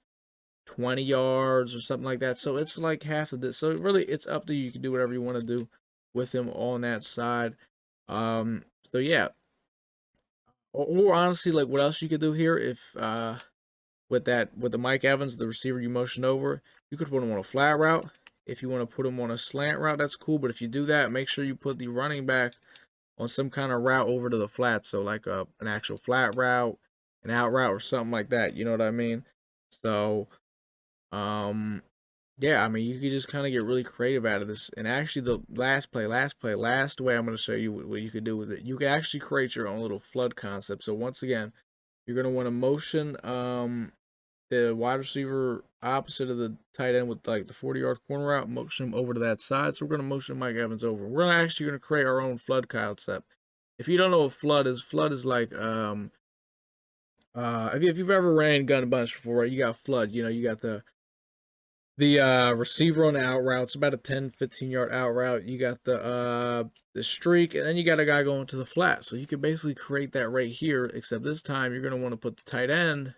20 yards or something like that. So it's like half of this. So really it's up to you. You can do whatever you want to do with him on that side. So yeah. Or honestly, like what else you could do here if with the Mike Evans, the receiver you motion over, you could put him on a flat route. If you want to put him on a slant route, that's cool. But if you do that, make sure you put the running back on some kind of route over to the flat. So like an actual flat route, an out route, or something like that. You know what I mean? So um yeah, I mean you could just kind of get really creative out of this. And actually the last way I'm going to show you what you could do with it. You can actually create your own little flood concept. So once again, you're going to want to motion the wide receiver opposite of the tight end with like the 40-yard corner out, motion him over to that side. So we're going to motion Mike Evans over. We're actually going to create our own flood concept. If you don't know what flood is like if you've ever ran gun a bunch before, right, you got flood. You know, you got the receiver on the out route. It's about a 10-15 yard out route. You got the streak, and then you got a guy going to the flat. So you can basically create that right here, except this time you're going to want to put the tight end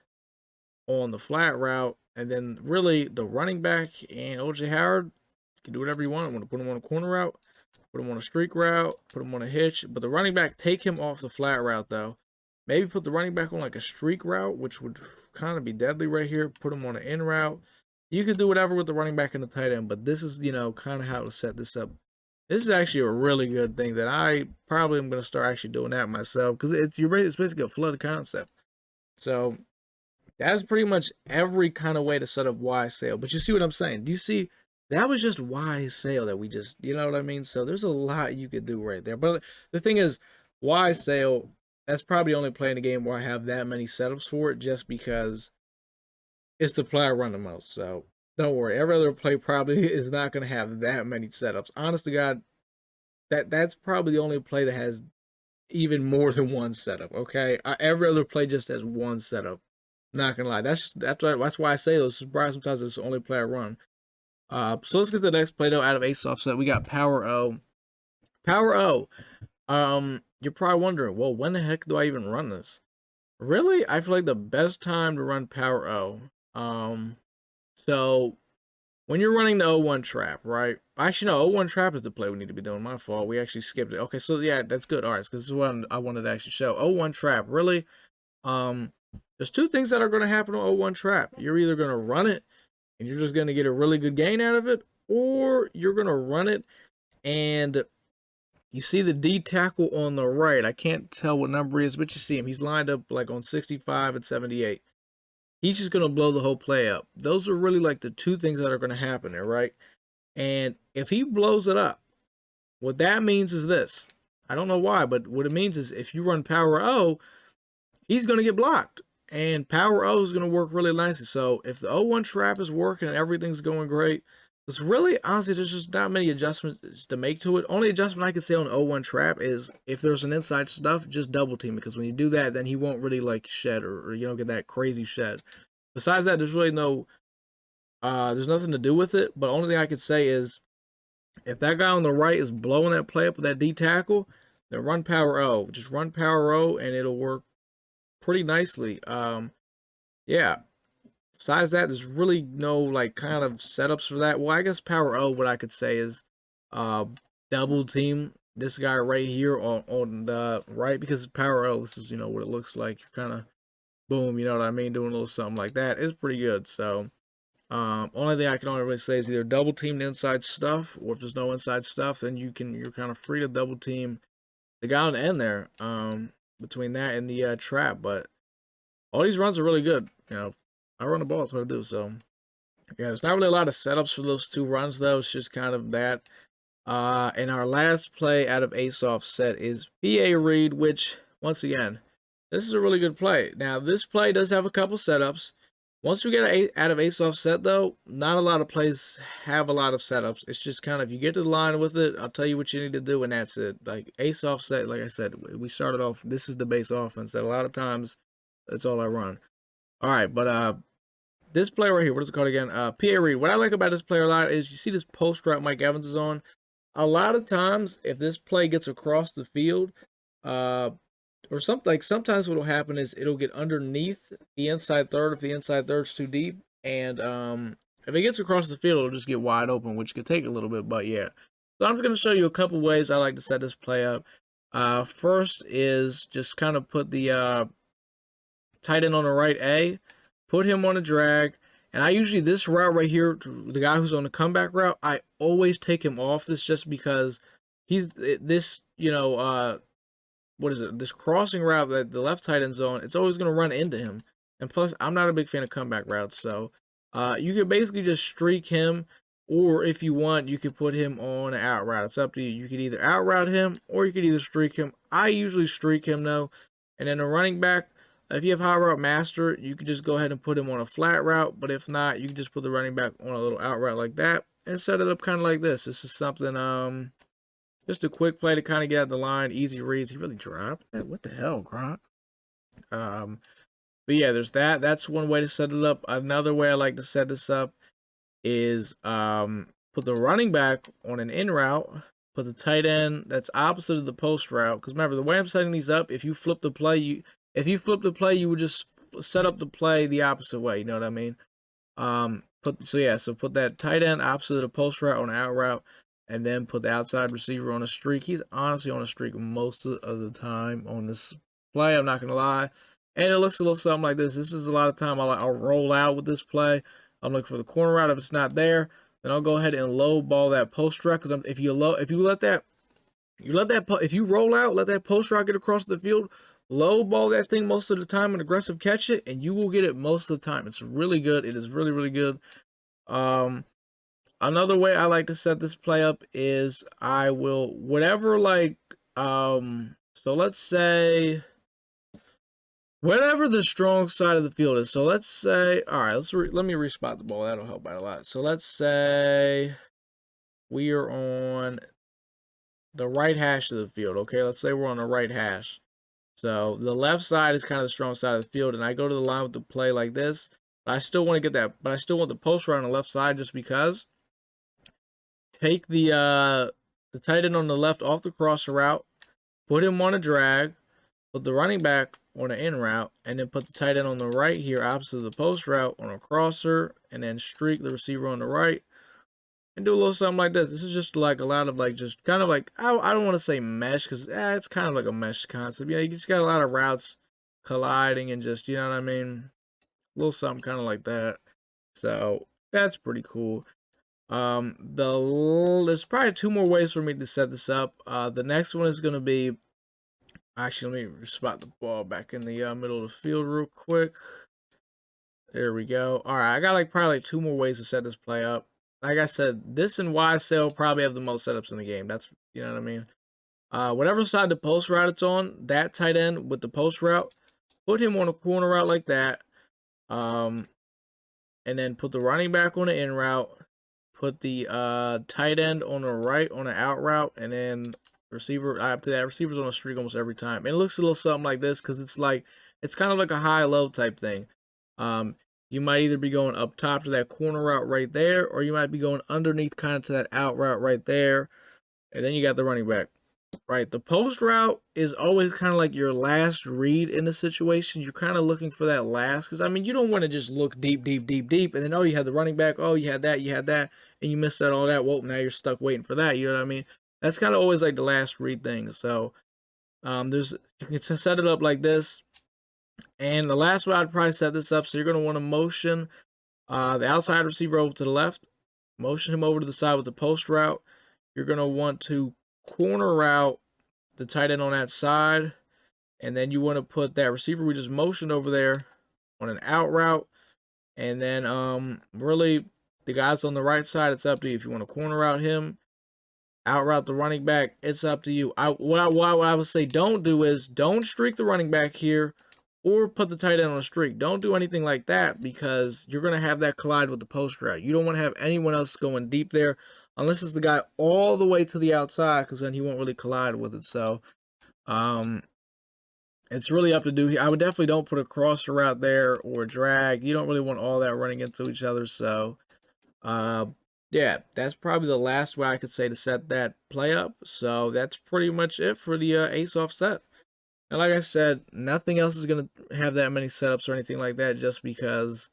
on the flat route, and then really the running back and OJ Howard, you can do whatever you want. I want to put him on a corner route, put him on a streak route, put him on a hitch, but the running back, take him off the flat route though. Maybe put the running back on like a streak route, which would kind of be deadly right here. Put him on an in route. You can do whatever with the running back and the tight end, but this is, kind of how to set this up. This is actually a really good thing that I probably am going to start actually doing that myself, because it's basically a flood concept. So that's pretty much every kind of way to set up wise sale. But you see what I'm saying? Do you see? That was just wise sale that we just, you know what I mean? So there's a lot you could do right there. But the thing is, wise sale, that's probably only playing a game where I have that many setups for it, just because it's the play I run the most. So don't worry. Every other play probably is not going to have that many setups. Honest to God, that's probably the only play that has even more than one setup. Okay, every other play just has one setup. Not gonna lie, that's why I say those. Surprise, sometimes it's the only play I run. So let's get to the next play though. Out of ace offset, we got power O. Power O. You're probably wondering, well, when the heck do I even run this? Really, I feel like the best time to run power O. So when you're running the O1 trap, right? Actually, no, O1 trap is the play we need to be doing. My fault. We actually skipped it. Okay, so yeah, that's good. All right, because this is what I wanted to actually show. O1 trap, really. There's two things that are going to happen on O1 trap. You're either going to run it and you're just going to get a really good gain out of it, or you're going to run it and you see the D tackle on the right. I can't tell what number he is, but you see him. He's lined up like on 65 and 78. He's just going to blow the whole play up. Those are really like the two things that are going to happen there, right? And if he blows it up, what that means is this. I don't know why, but what it means is if you run power O, he's going to get blocked. And power O is going to work really nicely. So if the O1 trap is working and everything's going great, it's really, honestly, there's just not many adjustments to make to it. Only adjustment I can say on O1 trap is if there's an inside stuff, just double team. Because when you do that, then he won't really like shed or get that crazy shed. Besides that, there's really there's nothing to do with it. But only thing I could say is if that guy on the right is blowing that play up with that D tackle, then run power O. Just run power O and it'll work pretty nicely. Yeah. Besides that, there's really no like kind of setups for that. Well, I guess power O, what I could say is double team this guy right here on the right, because power O, this is what it looks like. You're kind of boom, you know what I mean, doing a little something like that. It's pretty good. So only thing I can only really say is either double team the inside stuff, or if there's no inside stuff, then you're kind of free to double team the guy on the end there. Between that and the trap, but all these runs are really good. I run the ball, that's what I do. So yeah, there's not really a lot of setups for those two runs though. It's just kind of that. And our last play out of ace offset is PA read, which once again, this is a really good play. Now this play does have a couple setups. Once we get out of ace offset though, not a lot of plays have a lot of setups. It's just kind of, you get to the line with it, I'll tell you what you need to do, and that's it. Like ace offset, like I said, we started off, this is the base offense that a lot of times that's all I run. All right, but this play right here, what is it called again? PA read. What I like about this play a lot is you see this post route Mike Evans is on. A lot of times, if this play gets across the field, Uh, or something like sometimes what'll happen is it'll get underneath the inside third if the inside third's too deep, and if it gets across the field, it'll just get wide open, which could take a little bit. But yeah, so I'm just gonna show you a couple ways I like to set this play up. First is just kind of put the tight end on the right A, put him on a drag, and I usually this route right here, the guy who's on the comeback route, I always take him off this just because he's this what is it? This crossing route that the left tight end's on, it's always going to run into him. And plus, I'm not a big fan of comeback routes, so you can basically just streak him, or if you want, you could put him on an out route. It's up to you. You could either out route him, or you could either streak him. I usually streak him though. And then a running back, if you have high route master, you could just go ahead and put him on a flat route. But if not, you can just put the running back on a little out route like that and set it up kind of like this. This is something just a quick play to kind of get out the line, easy reads. He really dropped that. What the hell, Gronk? But yeah, there's that. That's one way to set it up. Another way I like to set this up is put the running back on an in route, put the tight end that's opposite of the post route. Because remember, the way I'm setting these up, if you flip the play, you would just set up the play the opposite way. You know what I mean? So put that tight end opposite of the post route on an out route, and then put the outside receiver on a streak. He's honestly on a streak most of the time on this play, I'm not going to lie. And it looks a little something like this. This is a lot of time I'll roll out with this play. I'm looking for the corner route. If it's not there, then I'll go ahead and low ball that post route. Because if you roll out, let that post route get across the field, low ball that thing most of the time and aggressive catch it, and you will get it most of the time. It's really good. It is really, really good. Another way I like to set this play up is I will so let's say whatever the strong side of the field is. So let's say, all right, let me respot the ball. That'll help out a lot. So let's say we are on the right hash of the field. Okay, let's say we're on the right hash. So the left side is kind of the strong side of the field, and I go to the line with the play like this. But I still want to get that, but I still want the post route on the left side just because. Take the tight end on the left off the crosser route, put him on a drag, put the running back on an in route, and then put the tight end on the right here opposite of the post route on a crosser, and then streak the receiver on the right, and do a little something like this. This is just like a lot of like just kind of like I don't want to say mesh because it's kind of like a mesh concept. Yeah, you just got a lot of routes colliding and just, you know what I mean, a little something kind of like that. So that's pretty cool. There's probably two more ways for me to set this up. The next one is going to be, actually, let me spot the ball back in the middle of the field real quick. There we go. All right, I got probably two more ways to set this play up. Like I said, this and YSL probably have the most setups in the game. That's, you know what I mean? Whatever side the post route it's on, that tight end with the post route, put him on a corner route like that. And then put the running back on the in route. Put the tight end on the right on an out route, and then receiver up to that. Receiver's on a streak almost every time. And it looks a little something like this because it's kind of like a high-low type thing. You might either be going up top to that corner route right there, or you might be going underneath kind of to that out route right there. And then you got the running back. Right, the post route is always kind of like your last read in the situation. You're kind of looking for that last, because I mean, you don't want to just look deep, and then you had the running back, you had that, and you missed out all that. Well, now you're stuck waiting for that. You know what I mean? That's kind of always like the last read thing. So, you can set it up like this. And the last way I'd probably set this up, so you're gonna want to motion the outside receiver over to the left, motion him over to the side with the post route. You're gonna want to corner route the tight end on that side, and then you want to put that receiver we just motioned over there on an out route, and then really the guys on the right side, it's up to you if you want to corner route him, out route the running back. It's up to you. What I would say don't do is don't streak the running back here or put the tight end on a streak. Don't do anything like that because you're going to have that collide with the post route. You don't want to have anyone else going deep there unless it's the guy all the way to the outside, because then he won't really collide with it. So, it's really up to do. I would definitely don't put a crosser route there or a drag. You don't really want all that running into each other. So, yeah, that's probably the last way I could say to set that play up. So that's pretty much it for the ace off set. And like I said, nothing else is gonna have that many setups or anything like that, just because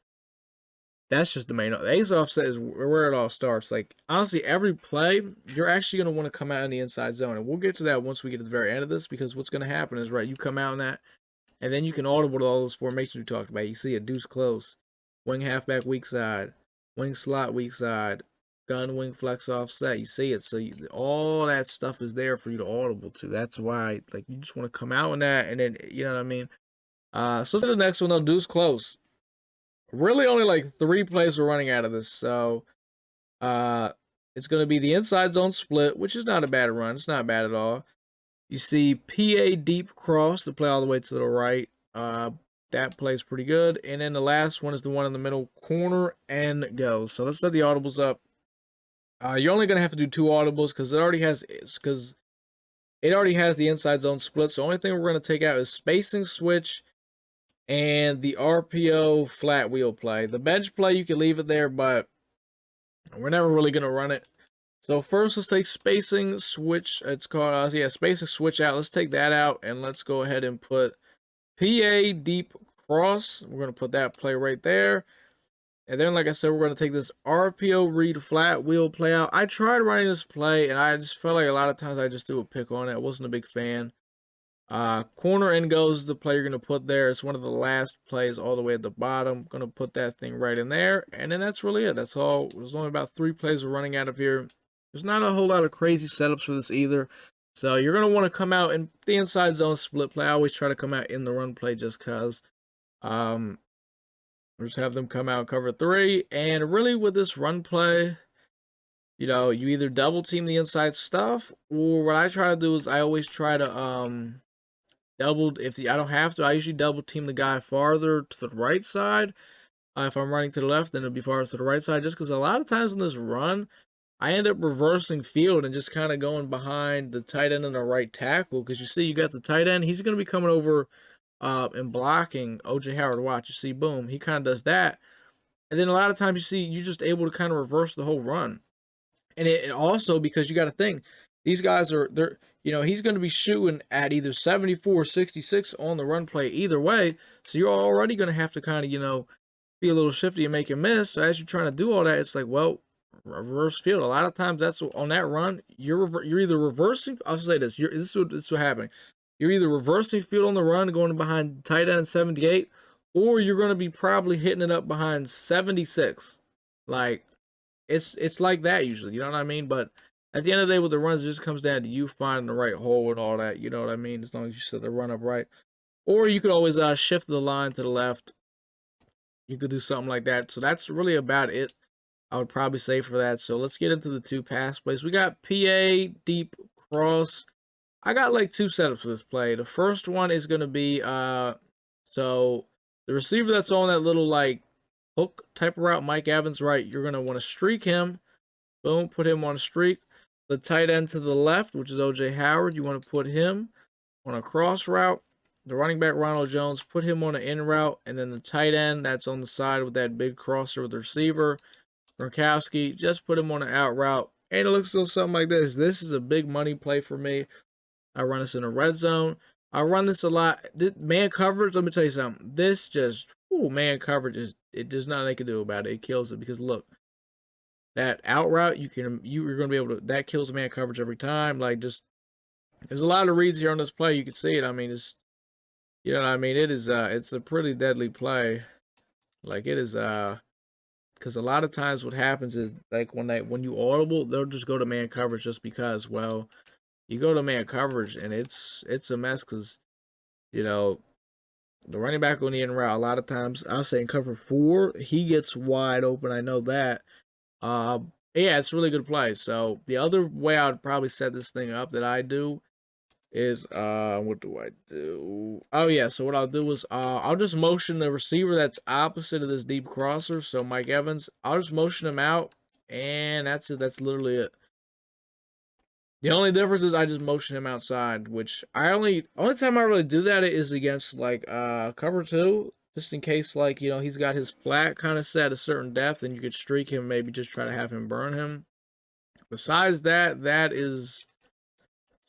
that's just the main. The ace offset is where it all starts. Like honestly, every play you're actually gonna want to come out in the inside zone, and we'll get to that once we get to the very end of this, because what's gonna happen is, right, you come out in that, and then you can audible to all those formations we talked about. You see a deuce close, wing halfback weak side, wing slot weak side, gun wing flex offset. You see it, so all that stuff is there for you to audible to. That's why, like, you just want to come out in that, and then you know what I mean. So to the next one though, deuce close. Really, only like 3 plays we're running out of this, so uh, it's going to be the inside zone split, which is not a bad run. It's not bad at all. You see PA deep cross to play all the way to the right. That plays pretty good. And then the last one is the one in the middle corner and go. So let's set the audibles up. You're only gonna have to do 2 audibles because it already has the inside zone split. So the only thing we're gonna take out is spacing switch and the RPO flat wheel play. The bench play you can leave it there, but we're never really gonna run it. So first, let's take spacing switch. It's called spacing switch out. Let's take that out and let's go ahead and put PA deep cross. We're gonna put that play right there. And then, like I said, we're gonna take this RPO read flat wheel play out. I tried running this play and I just felt like a lot of times I just threw a pick on it. I wasn't a big fan. Corner and goes the play you're gonna put there. It's one of the last plays all the way at the bottom. Gonna put that thing right in there, and then that's really it. That's all. There's only about 3 plays we're running out of here. There's not a whole lot of crazy setups for this either. So you're going to want to come out in the inside zone split play. I always try to come out in the run play just because. Just have them come out and cover 3. And really with this run play, you either double team the inside stuff, or what I try to do is I always try to if I don't have to, I usually double team the guy farther to the right side. If I'm running to the left, then it'll be farther to the right side, just because a lot of times in this run, I end up reversing field and just kind of going behind the tight end and the right tackle, because you see you got the tight end. He's going to be coming over and blocking O.J. Howard. Watch, you see, boom, he kind of does that. And then a lot of times you see you're just able to kind of reverse the whole run. And it also, because you got to think, these guys he's going to be shooting at either 74 or 66 on the run play either way. So you're already going to have to kind of, be a little shifty and make a miss. So as you're trying to do all that, it's like, well, reverse field. A lot of times that's on that run. You're either reversing. I'll say this. This is what happening. You're either reversing field on the run, going behind tight end 78, or you're going to be probably hitting it up behind 76. Like it's like that usually. You know what I mean? But at the end of the day, with the runs, it just comes down to you finding the right hole and all that. You know what I mean? As long as you set the run up right, or you could always shift the line to the left. You could do something like that. So that's really about it, I would probably say, for that. So let's get into the 2 pass plays. We got PA deep cross. I got like 2 setups for this play. The first one is going to be so the receiver that's on that little like hook type of route, Mike Evans, right? You're going to want to streak him. Boom, put him on a streak. The tight end to the left, which is O.J. Howard, you want to put him on a cross route. The running back, Ronald Jones, put him on an in route. And then the tight end that's on the side with that big crosser with the receiver, Gronkowski, just put him on an out route. And it looks like something like this. This is a big money play for me. I run this in a red zone. I run this a lot. Man coverage, let me tell you something. This just, man coverage, there's nothing they can do about it. It kills it, because look, that out route, you're going to be able to, that kills man coverage every time. Like, just, there's a lot of reads here on this play. You can see it. I mean, it's, you know what I mean? It is, it's a pretty deadly play. Like, it is, because a lot of times what happens is, like, when you audible, they'll just go to man coverage just because, well, you go to man coverage and it's a mess, because, the running back on the in route, a lot of times, I'll say in cover 4, he gets wide open. I know that. Yeah, it's a really good play. So the other way I would probably set this thing up that I do is, what do I do? Oh yeah, so what I'll do is, I'll just motion the receiver that's opposite of this deep crosser. So Mike Evans, I'll just motion him out, and that's it. That's literally it. The only difference is I just motion him outside, which only time I really do that is against like cover 2, just in case, like, he's got his flat kind of set a certain depth, and you could streak him, maybe just try to have him burn him. Besides that, that is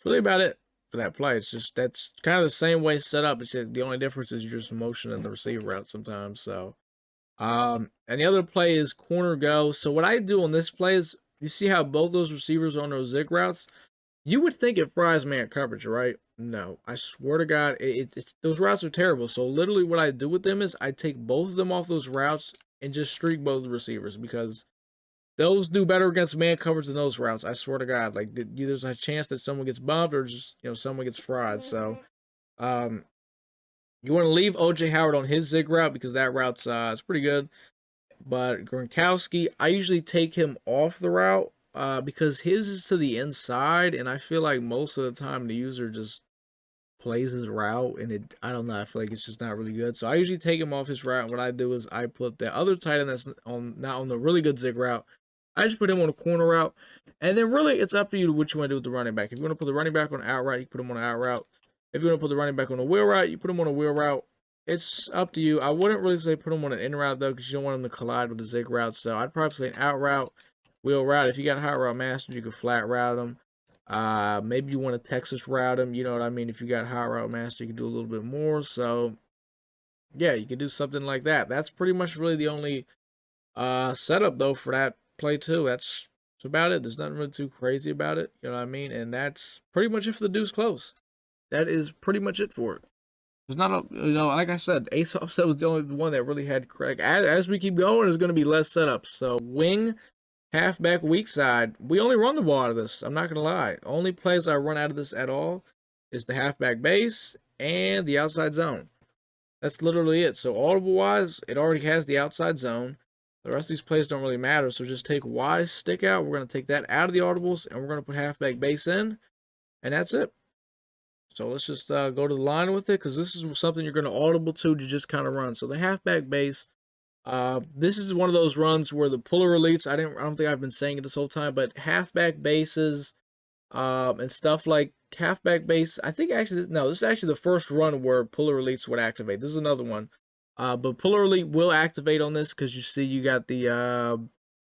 really about it. for that play. It's just that's kind of the same way it's set up. It's just the only difference is you're just motioning the receiver route sometimes. So and the other play is corner go. So what I do on this play is you see how both those receivers are on those zig routes. You would think it fries man coverage, right? No, I swear to God, those routes are terrible. So literally, what I do with them is I take both of them off those routes and just streak both the receivers because those do better against man coverage than those routes. I swear to God, like there's a chance that someone gets bumped or just someone gets fried. So um, you want to leave OJ Howard on his zig route because that route's it's pretty good. But Gronkowski, I usually take him off the route because his is to the inside, and I feel like most of the time the user just plays his route, and I don't know, I feel like it's just not really good. So I usually take him off his route. What I do is I put the other tight end that's not on the really good zig route. I just put him on a corner route, and then really it's up to you what you want to do with the running back. If you want to put the running back on out route, you put him on an out route. If you want to put the running back on a wheel route, you put him on a wheel route. It's up to you. I wouldn't really say put him on an in route though, because you don't want him to collide with the zig route. So I'd probably say an out route, wheel route. If you got high route master, you can flat route him. Maybe you want to Texas route him. You know what I mean? If you got high route master, you can do a little bit more. So yeah, you can do something like that. That's pretty much really the only setup though for that play too. That's about it. There's nothing really too crazy about it. You know what I mean? And that's pretty much it for the Deuce Close. That is pretty much it for it. There's not a, like I said, Ace Offset was the only one that really had crack. As we keep going, there's going to be less setups. So wing, halfback, weak side. We only run the ball out of this. I'm not going to lie. Only plays I run out of this at all is the halfback base and the outside zone. That's literally it. So audible wise, it already has the outside zone. The rest of these plays don't really matter. So just take wise stick out. We're going to take that out of the audibles and we're going to put halfback base in. And that's it. So let's just go to the line with it because this is something you're going to audible to just kind of run. So the halfback base, this is one of those runs where the puller elites. I don't think I've been saying it this whole time, but halfback bases, and stuff like halfback base. I think actually no, this is actually the first run where puller elites would activate. This is another one, but puller elite will activate on this because you see you got the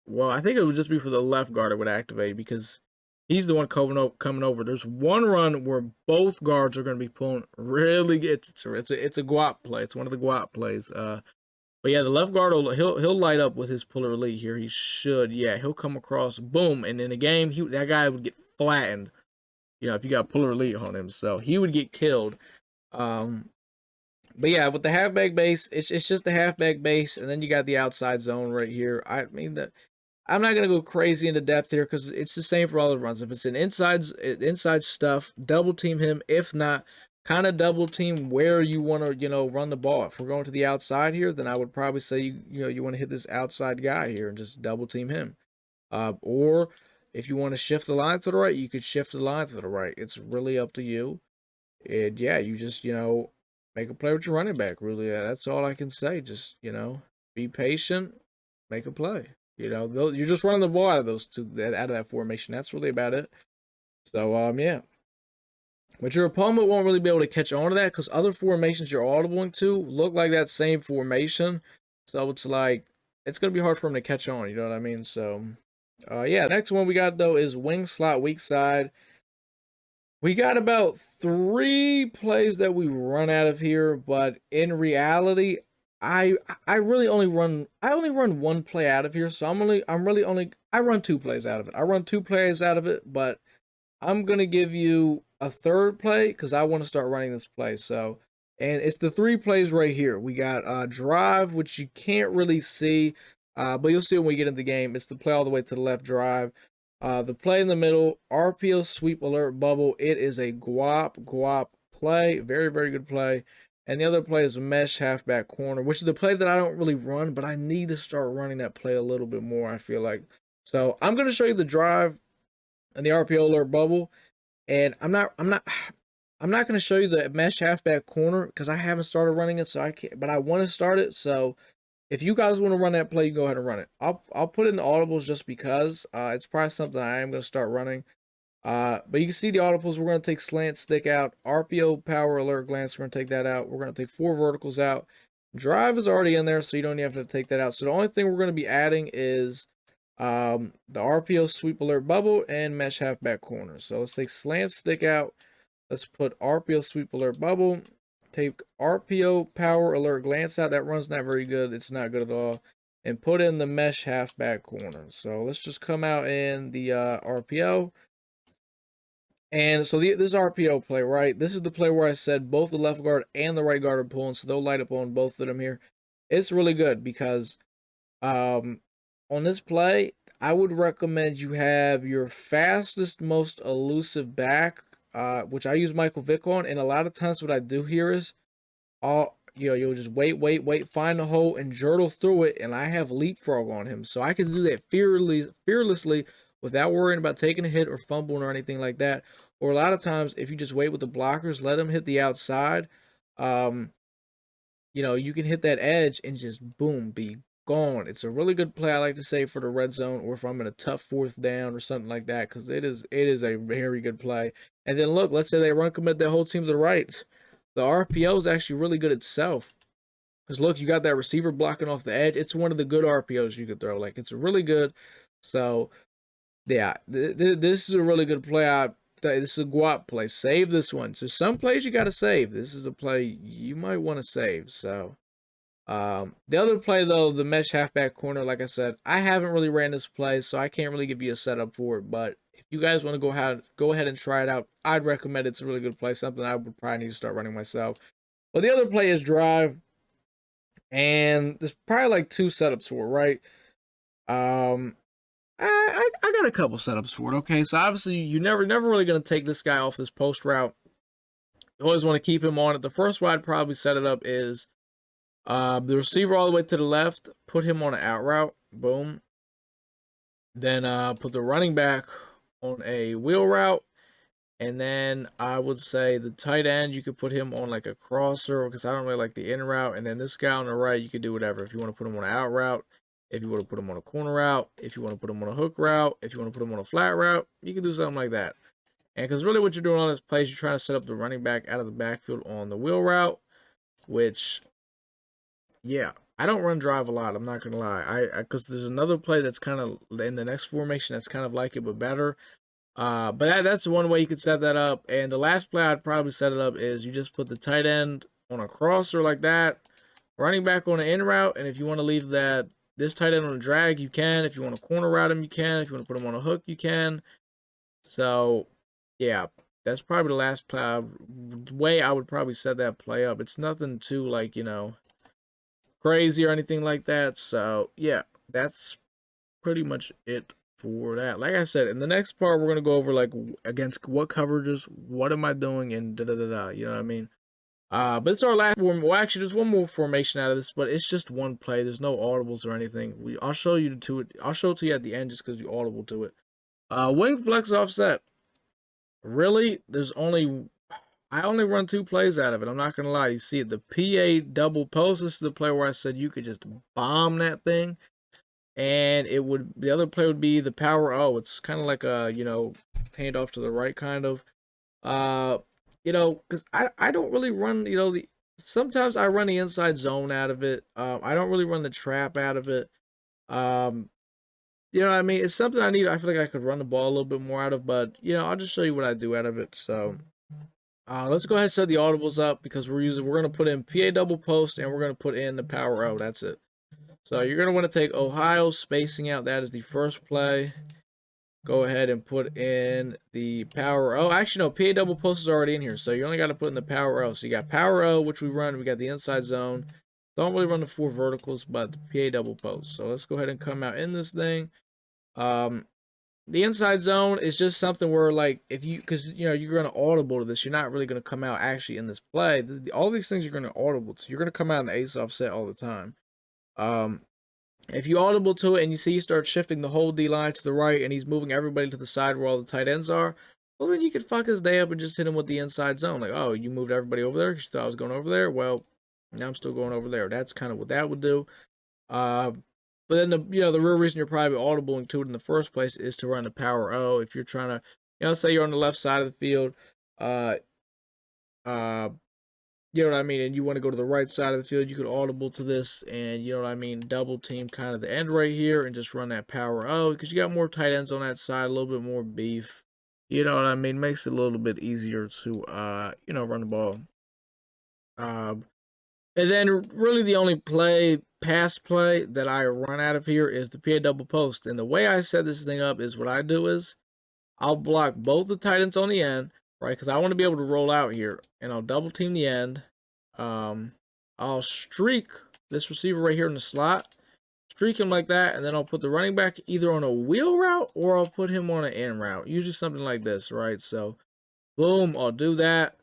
well, I think it would just be for the left guard it would activate because he's the one coming over. There's one run where both guards are going to be pulling really good. It's a guap play. It's one of the guap plays. But yeah, the left guard he'll light up with his puller elite here. He should. Yeah, he'll come across, boom, and in the game that guy would get flattened. If you got puller elite on him, so he would get killed. But yeah, with the halfback base, it's just the halfback base, and then you got the outside zone right here. I mean that. I'm not gonna go crazy into depth here because it's the same for all the runs. If it's an inside stuff, double team him. If not, kind of double team where you want to run the ball. If we're going to the outside here, then I would probably say you want to hit this outside guy here and just double team him. Or if you want to shift the line to the right, you could shift the line to the right. It's really up to you. And yeah, you just make a play with your running back. Really, that's all I can say. Just be patient, make a play. You're just running the ball out of those two, out of that formation. That's really about it. So, yeah. But your opponent won't really be able to catch on to that because other formations you're audibling to look like that same formation. So it's like, it's going to be hard for them to catch on. You know what I mean? So, yeah. Next one we got, though, is wing slot, weak side. We got about 3 plays that we run out of here, but in reality, I really only run one play out of here, so I run 2 plays out of it. I run 2 plays out of it, but I'm gonna give you a third play because I want to start running this play. So, and it's the 3 plays right here. We got drive, which you can't really see, but you'll see when we get into the game. It's the play all the way to the left drive. The play in the middle, RPO sweep alert bubble. It is a guap play. Very, very good play. And the other play is mesh halfback corner, which is the play that I don't really run, but I need to start running that play a little bit more, I feel like. So I'm going to show you the drive and the RPO alert bubble. And I'm not going to show you the mesh halfback corner because I haven't started running it, so I can't, but I want to start it. So if you guys want to run that play, you go ahead and run it. I'll put it in the audibles just because it's probably something I am going to start running. But you can see the audibles. We're going to take slant stick out, RPO power alert glance. We're going to take that out. We're going to take 4 verticals out. Drive is already in there, so you don't even have to take that out. So the only thing we're going to be adding is the RPO sweep alert bubble and mesh halfback corner. So let's take slant stick out. Let's put RPO sweep alert bubble. Take RPO power alert glance out. That run's not very good. It's not good at all. And put in the mesh halfback corner. So let's just come out in the RPO. And so this RPO play, right? This is the play where I said both the left guard and the right guard are pulling, so they'll light up on both of them here. It's really good because on this play, I would recommend you have your fastest, most elusive back, which I use Michael Vick on. And a lot of times, what I do here is, you'll just wait, find the hole and journal through it, and I have leapfrog on him, so I can do that fearlessly without worrying about taking a hit or fumbling or anything like that. Or a lot of times, if you just wait with the blockers, let them hit the outside, you can hit that edge and just boom, be gone. It's a really good play, I like to say, for the red zone, or if I'm in a tough fourth down or something like that, because it is a very good play. And then look, let's say they run commit their whole team to the right. The RPO is actually really good itself. Because look, you got that receiver blocking off the edge. It's one of the good RPOs you could throw. Like, it's really good. So, yeah, this is a really good play. This is a guap play. Save this one. So some plays you got to save. This is a play you might want to save. So, the other play, though, the mesh halfback corner, like I said, I haven't really ran this play, so I can't really give you a setup for it. But if you guys want to go ahead and try it out, I'd recommend it. It's a really good play, something I would probably need to start running myself. But the other play is drive, and there's probably like two setups for it, right? I got a couple setups for it. Okay, so obviously you're never really gonna take this guy off this post route. You always want to keep him on it. The first way I'd probably set it up is the receiver all the way to the left, put him on an out route, boom. Then put the running back on a wheel route, and then I would say the tight end, you could put him on like a crosser, because I don't really like the in route. And then this guy on the right, you could do whatever. If you want to put him on an out route, if you want to put him on a corner route, if you want to put him on a hook route, if you want to put him on a flat route, you can do something like that. And because really what you're doing on this play is you're trying to set up the running back out of the backfield on the wheel route, which, yeah, I don't run drive a lot. I'm not going to lie. Because there's another play that's kind of in the next formation that's kind of like it, but better. But that's one way you could set that up. And the last play I'd probably set it up is you just put the tight end on a crosser like that, running back on an in route, and if you want to leave this tight end on a drag, you can. If you want to corner route him, you can. If you want to put him on a hook, you can. So, yeah, that's probably the last way I would probably set that play up. It's nothing too, like, crazy or anything like that. So, yeah, that's pretty much it for that. Like I said, in the next part, we're going to go over, like, against what coverages, what am I doing, and da-da-da-da, you know what I mean? But it's our last form. Well, actually, there's one more formation out of this, but it's just one play. There's no audibles or anything. I'll show you to it. I'll show it to you at the end just because you audible to it. Wing flex offset. Really, I only run two plays out of it. I'm not gonna lie. You see it, the PA double post. This is the play where I said you could just bomb that thing, and the other play would be the power O. It's kind of like a hand off to the right kind of. Because I don't really run, sometimes I run the inside zone out of it. I don't really run the trap out of it. You know what I mean? It's something I feel like I could run the ball a little bit more out of, but, I'll just show you what I do out of it. So, let's go ahead and set the audibles up because we're going to put in PA double post and we're going to put in the power O. That's it. So you're going to want to take Ohio spacing out. That is the first play. Go ahead and put in the power O. Actually, no, PA double post is already in here. So you only got to put in the power O. So you got power O, which we run. We got the inside zone. Don't really run the four verticals, but the PA double post. So let's go ahead and come out in this thing. The inside zone is just something where, like, because you're going to audible to this, you're not really going to come out actually in this play. All these things you're going to audible to. You're going to come out in the ace offset all the time. If you audible to it and you see he starts shifting the whole D line to the right and he's moving everybody to the side where all the tight ends are, well, then you can fuck his day up and just hit him with the inside zone. Like, oh, you moved everybody over there because you thought I was going over there? Well, now I'm still going over there. That's kind of what that would do. But then the real reason you're probably audibling to it in the first place is to run the power O. If you're trying to, say you're on the left side of the field, you know what I mean, and you want to go to the right side of the field, you could audible to this and, double team kind of the end right here and just run that power O because you got more tight ends on that side, a little bit more beef. You know what I mean? Makes it a little bit easier to run the ball. And then really the only pass play that I run out of here is the PA double post. And the way I set this thing up is what I do is I'll block both the tight ends on the end, right? Because I want to be able to roll out here, and I'll double team the end. I'll streak this receiver right here in the slot, streak him like that, and then I'll put the running back either on a wheel route or I'll put him on an in route. Usually something like this, right? So, boom, I'll do that.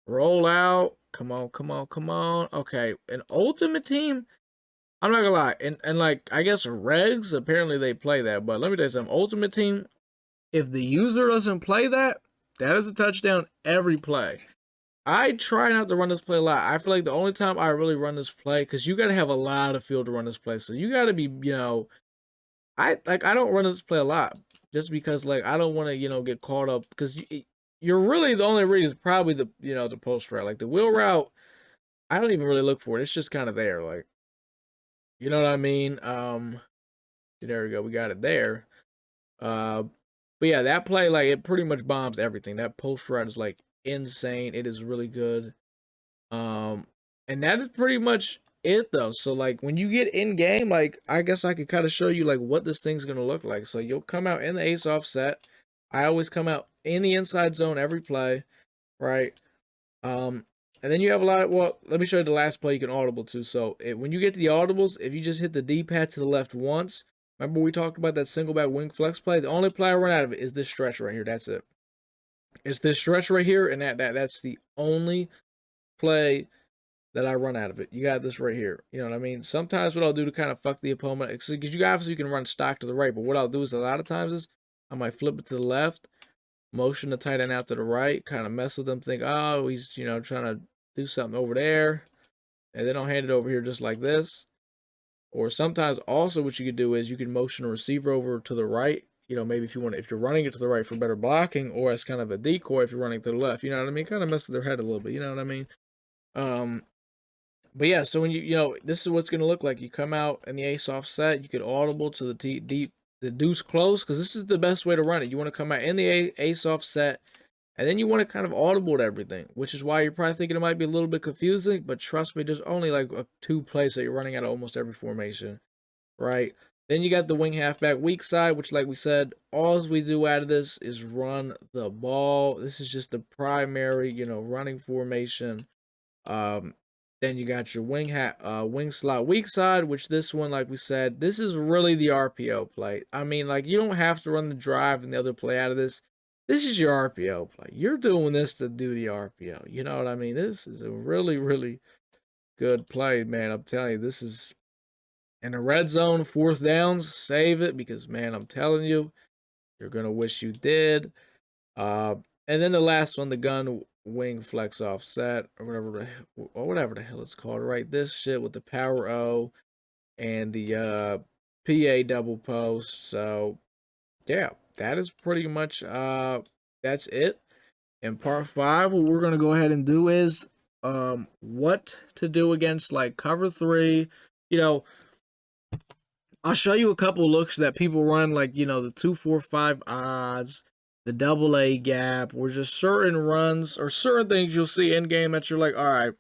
Roll out. Come on, come on, come on. Okay, an ultimate team. I'm not gonna lie, and like I guess regs apparently they play that, but let me tell you something. Ultimate team, if the user doesn't play that, that is a touchdown every play. I try not to run this play a lot. I feel like the only time I really run this play, because you got to have a lot of field to run this play. So you got to be, I don't run this play a lot just because like I don't want to, get caught up because you're really the only read is probably the post route. Like the wheel route, I don't even really look for it. It's just kind of there, like, you know what I mean? There we go. We got it there. But yeah, that play, like, it pretty much bombs everything. That post route is like insane. It is really good. And that is pretty much it though. So like when you get in game, like I guess I could kind of show you like what this thing's gonna look like. So you'll come out in the ace offset. I always come out in the inside zone every play, right? And then you have a lot of, well, let me show you the last play you can audible to. So when you get to the audibles, if you just hit the D-pad to the left once, remember we talked about that single back wing flex play? The only play I run out of it is this stretch right here. That's it. It's this stretch right here, and that's the only play that I run out of it. You got this right here. You know what I mean? Sometimes what I'll do to kind of fuck the opponent, because you obviously can run stock to the right, but what I'll do is a lot of times is I might flip it to the left, motion the tight end out to the right, kind of mess with them, think, oh, he's, trying to do something over there, and then I'll hand it over here just like this. Or sometimes also what you could do is you can motion a receiver over to the right, maybe if you're running it to the right for better blocking, or as kind of a decoy if you're running to the left, you know what I mean? Kind of mess with their head a little bit, you know what I mean? But yeah, so when this is what's going to look like. You come out in the ace offset, you could audible to the deuce close, because this is the best way to run it. You want to come out in the ace offset, and then you want to kind of audible to everything, which is why you're probably thinking it might be a little bit confusing, but trust me, there's only like 2 plays that you're running out of almost every formation, right? Then you got the wing halfback weak side, which like we said, all we do out of this is run the ball. This is just the primary, running formation. Then you got your wing slot weak side, which this one, like we said, this is really the RPO play. I mean, like, you don't have to run the drive and the other play out of this. This is your RPO play. You're doing this to do the RPO. You know what I mean? This is a really, really good play, man. I'm telling you, this is in the red zone, 4th downs, save it, because, man, I'm telling you, you're going to wish you did. And then the last one, the gun wing flex offset, or whatever the hell it's called, right? This shit with the power O and the PA double post. So yeah, that is pretty much that's it. In part 5, what we're gonna go ahead and do is what to do against like cover 3. I'll show you a couple looks that people run, like, the 2-4-5 odds, the double A gap, or just certain runs or certain things you'll see in game that you're like, all right,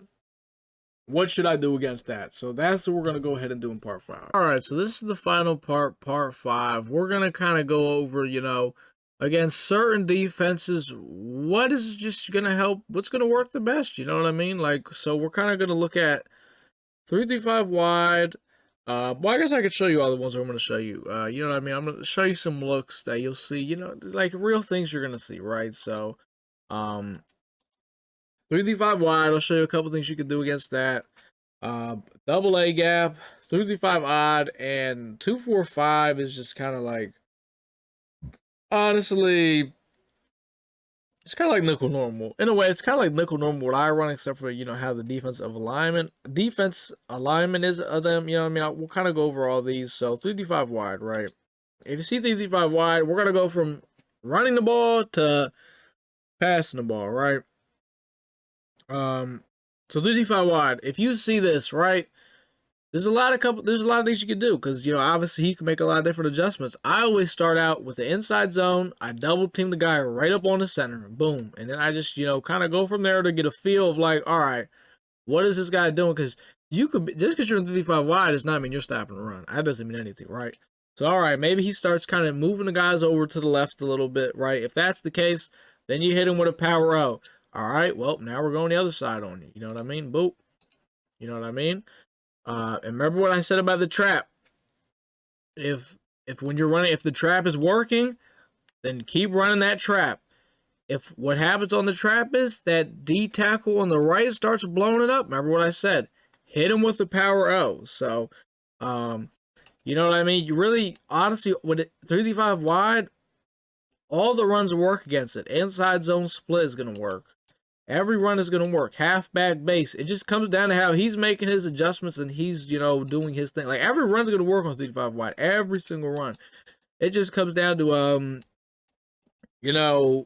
what should I do against that? So that's what we're going to go ahead and do in part 5. All right, so this is the final part 5. We're going to kind of go over, against certain defenses, what is just going to help, what's going to work the best, you know what I mean? Like, so we're kind of going to look at 3-5 wide. Well, I guess I could show you all the ones I'm going to show you. You know what I mean? I'm going to show you some looks that you'll see, like real things you're going to see, right? So, 3-5 wide, I'll show you a couple things you can do against that. Double A gap, 3-5 odd, and 2-4-5 is just kind of like, honestly, it's kind of like nickel normal. In a way, it's kind of like nickel normal what I run, except for, how the defense alignment is of them, you know what I mean? We'll kind of go over all these. So 3-5 wide, right? If you see 3-5 wide, we're going to go from running the ball to passing the ball, right? So 3-5 wide, if you see this, right? There's a lot of things you can do because obviously he can make a lot of different adjustments. I always start out with the inside zone. I double team the guy right up on the center, boom, and then I just kind of go from there to get a feel of like, all right, what is this guy doing? Because you could just because you're in 35 wide does not mean you're stopping the run. That doesn't mean anything, right? So all right, maybe he starts kind of moving the guys over to the left a little bit, right? If that's the case, then you hit him with a power O. All right, well now we're going the other side on you. You know what I mean? Boop. You know what I mean? And remember what I said about the trap. If when you're running, if the trap is working, then keep running that trap. If what happens on the trap is that D tackle on the right starts blowing it up, remember what I said. Hit him with the power O. So, you know what I mean? You really, honestly, with it 335 wide, all the runs will work against it. Inside zone split is going to work. Every run is going to work. Halfback base. It just comes down to how he's making his adjustments and he's, doing his thing. Like, every run's going to work on 335 wide. Every single run. It just comes down to, do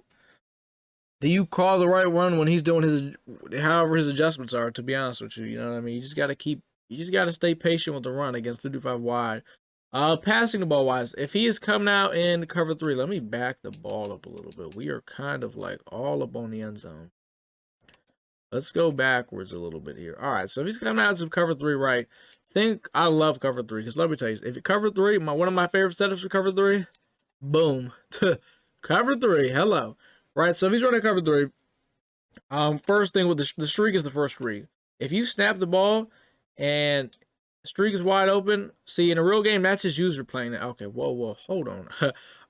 you call the right run when he's doing however his adjustments are, to be honest with you? You know what I mean? You just got to stay patient with the run against 335 wide. Passing the ball wise, if he is coming out in cover 3, let me back the ball up a little bit. We are kind of like all up on the end zone. Let's go backwards a little bit here. All right, so if he's coming out to cover 3, right? I love cover 3 because let me tell you, if you cover 3, one of my favorite setups for cover 3, boom, cover 3. Hello, right? So if he's running cover 3, first thing with the streak is the first read. If you snap the ball and the streak is wide open, see in a real game that's his user playing it. Okay, whoa, hold on.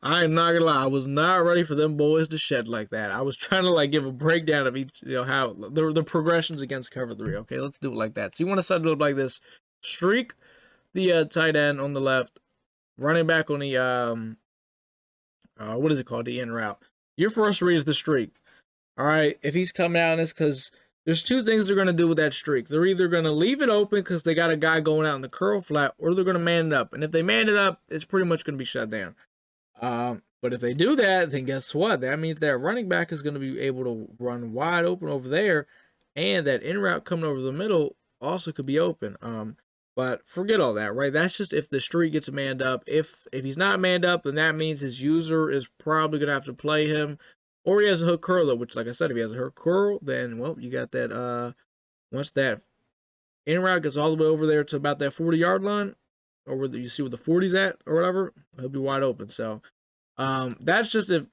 I am not gonna lie, I was not ready for them boys to shed like that. I was trying to like give a breakdown of each, how the progressions against cover 3. Okay, let's do it like that. So you want to set it up like this: streak the tight end on the left, running back on the what is it called? The in route. Your first read is the streak. All right, if he's coming out, it's because there's two things they're going to do with that streak. They're either going to leave it open because they got a guy going out in the curl flat, or they're going to man it up. And if they man it up, it's pretty much going to be shut down. But if they do that, then guess what? That means that running back is going to be able to run wide open over there, and that in route coming over the middle also could be open. But forget all that, right? That's just if the streak gets manned up. If he's not manned up, then that means his user is probably going to have to play him. Or he has a hook curler, which, like I said, if he has a hook curl, then, well, you got that, once that in route gets all the way over there to about that 40-yard line, or where you see where the 40's at, or whatever, he'll be wide open. So, that's just if,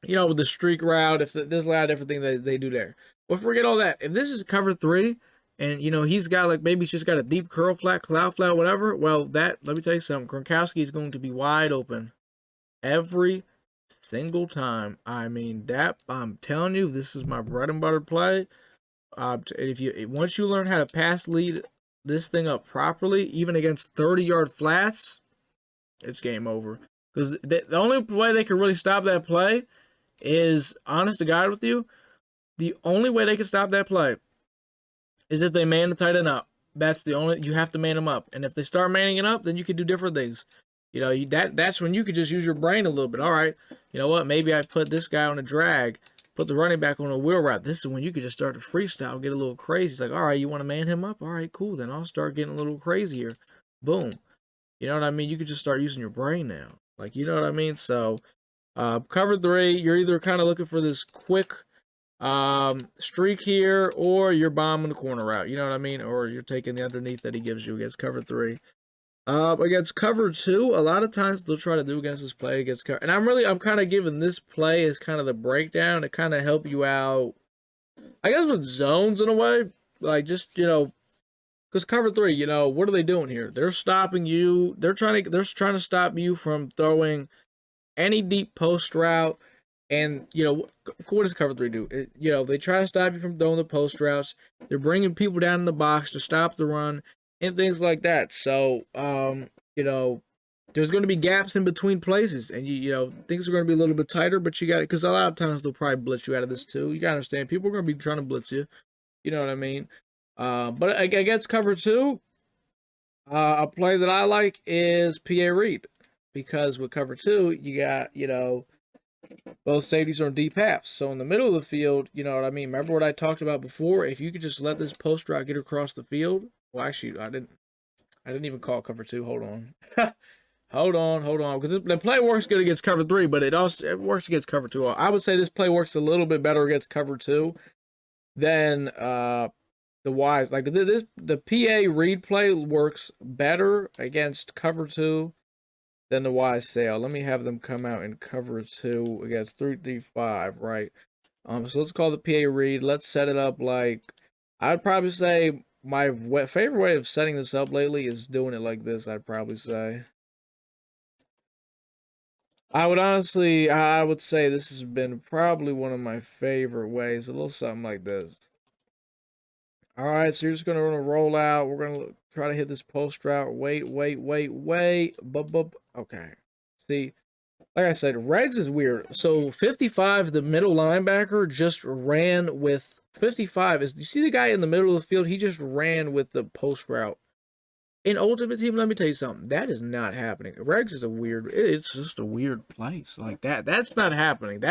with the streak route, there's a lot of different things they do there. But forget all that. If this is cover 3, and, he's got, like, maybe he's just got a deep curl flat, cloud flat, whatever, well, let me tell you something. Gronkowski is going to be wide open every single time. I mean, that I'm telling you, this is my bread and butter play. Once you learn how to pass lead this thing up properly, even against 30-yard flats, it's game over. Because the only way they can really stop that play is, honest to God with you, the only way they can stop that play is if they man the tight end up. You have to man them up. And if they start manning it up, then you can do different things. That's when you could just use your brain a little bit. All right, you know what? Maybe I put this guy on a drag, put the running back on a wheel route. This is when you could just start to freestyle, get a little crazy. It's like, all right, you want to man him up? All right, cool. Then I'll start getting a little crazier. Boom. You know what I mean? You could just start using your brain now. Like, you know what I mean? So, cover 3, you're either kind of looking for this quick streak here, or you're bombing the corner route. You know what I mean? Or you're taking the underneath that he gives you against cover 3. Against cover 2, a lot of times they'll try to do against this play against cover. And I'm kind of giving this play as kind of the breakdown to kind of help you out, I guess, with zones in a way. Like, just, because cover 3, what are they doing here? They're stopping you. They're trying to stop you from throwing any deep post route. And, what does cover 3 do? They try to stop you from throwing the post routes. They're bringing people down in the box to stop the run and things like that. So, there's going to be gaps in between places, and things are going to be a little bit tighter. But you got it, because a lot of times they'll probably blitz you out of this too. You got to understand, people are going to be trying to blitz you. You know what I mean? But against cover 2, a play that I like is PA read, because with cover 2, you got both safeties are on deep halves. So in the middle of the field, you know what I mean? Remember what I talked about before? If you could just let this post route get across the field. Well, actually, I didn't. I didn't even call it cover 2. Hold on. Hold on. Because the play works good against cover 3, but it works against cover 2. I would say this play works a little bit better against cover 2 than the Y's. Like the PA read play works better against cover 2 than the Y sail. Let me have them come out in cover 2 against 3-5, right? So let's call the PA read. Let's set it up like, I'd probably say my favorite way of setting this up lately is doing it like this, I'd probably say. I would say this has been probably one of my favorite ways. A little something like this. All right, so you're just gonna roll out. We're gonna try to hit this post route. Wait. Okay. See, like I said, Regs is weird. So 55, the middle linebacker, just ran with 55. You see the guy in the middle of the field? He just ran with the post route. In Ultimate Team, let me tell you something. That is not happening. Regs is it's just a weird place like that. That's not happening.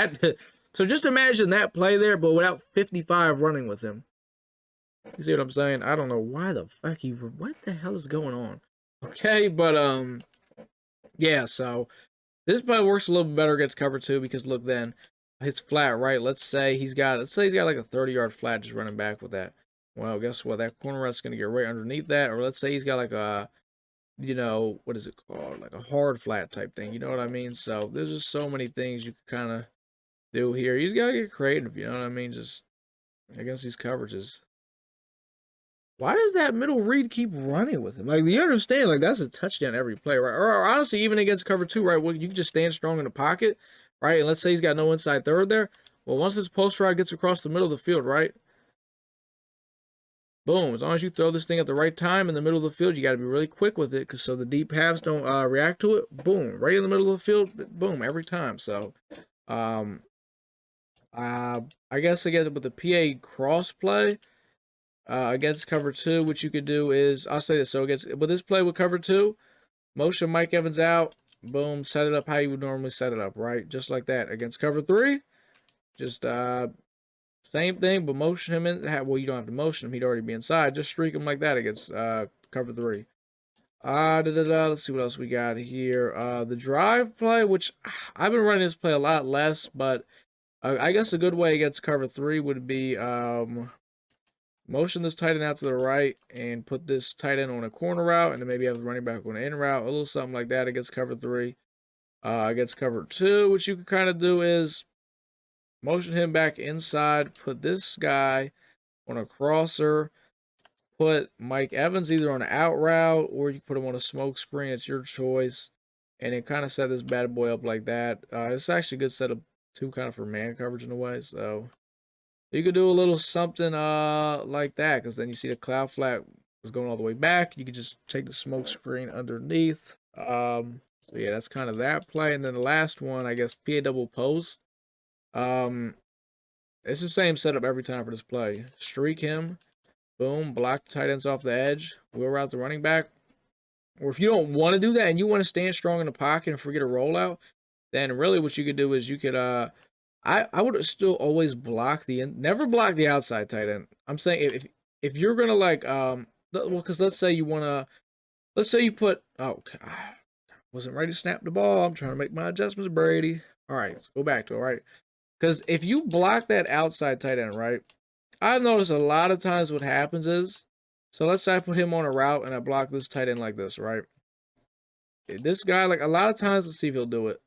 So just imagine that play there, but without 55 running with him. You see what I'm saying? I don't know why the fuck what the hell is going on? Okay, but yeah, so this play works a little bit better against cover 2 because look, then hits flat, right? Let's say he's got like a 30-yard flat just running back with that. Well, guess what? That corner route's gonna get right underneath that. Or let's say he's got like a, what is it called? Like a hard flat type thing. You know what I mean? So there's just so many things you can kind of do here. He's got to get creative. You know what I mean? Just against these coverages. Why does that middle read keep running with him? Like, you understand? Like, that's a touchdown every play, right? Or honestly, even against cover 2, right? Well, you can just stand strong in the pocket, right? And let's say he's got no inside third there. Well, once this post route gets across the middle of the field, right? Boom. As long as you throw this thing at the right time in the middle of the field, you got to be really quick with it, because so the deep halves don't react to it. Boom. Right in the middle of the field. Boom. Every time. So, I guess with the PA cross play, against cover 2, what you could do is, I'll say this, so with this play with cover 2, motion Mike Evans out, boom, set it up how you would normally set it up, right? Just like that. Against cover 3, just same thing, but motion him in. Well, you don't have to motion him, he'd already be inside. Just streak him like that against cover 3. Let's see what else we got here. The drive play, which I've been running this play a lot less, but I guess a good way against cover 3 would be motion this tight end out to the right and put this tight end on a corner route, and then maybe have the running back on an in route, a little something like that against cover 3. Against cover 2, what you can kind of do is motion him back inside, put this guy on a crosser, put Mike Evans either on an out route or you can put him on a smoke screen. It's your choice. And then kind of set this bad boy up like that. It's actually a good setup too, kind of for man coverage in a way. So you could do a little something like that, because then you see the cloud flat was going all the way back. You could just take the smoke screen underneath. So yeah, that's kind of that play. And then the last one, I guess, PA double post. It's the same setup every time for this play. Streak him, boom, block tight ends off the edge, wheel route the running back. Or if you don't want to do that and you want to stand strong in the pocket and forget a rollout, then really what you could do is you could I would still always block never block the outside tight end. I'm saying if you're gonna like because let's say you put wasn't ready to snap the ball. I'm trying to make my adjustments, Brady. All right, let's go back to it. All right, because if you block that outside tight end, right, I've noticed a lot of times what happens is, so let's say I put him on a route and I block this tight end like this, right? This guy, like a lot of times, let's see if he'll do it.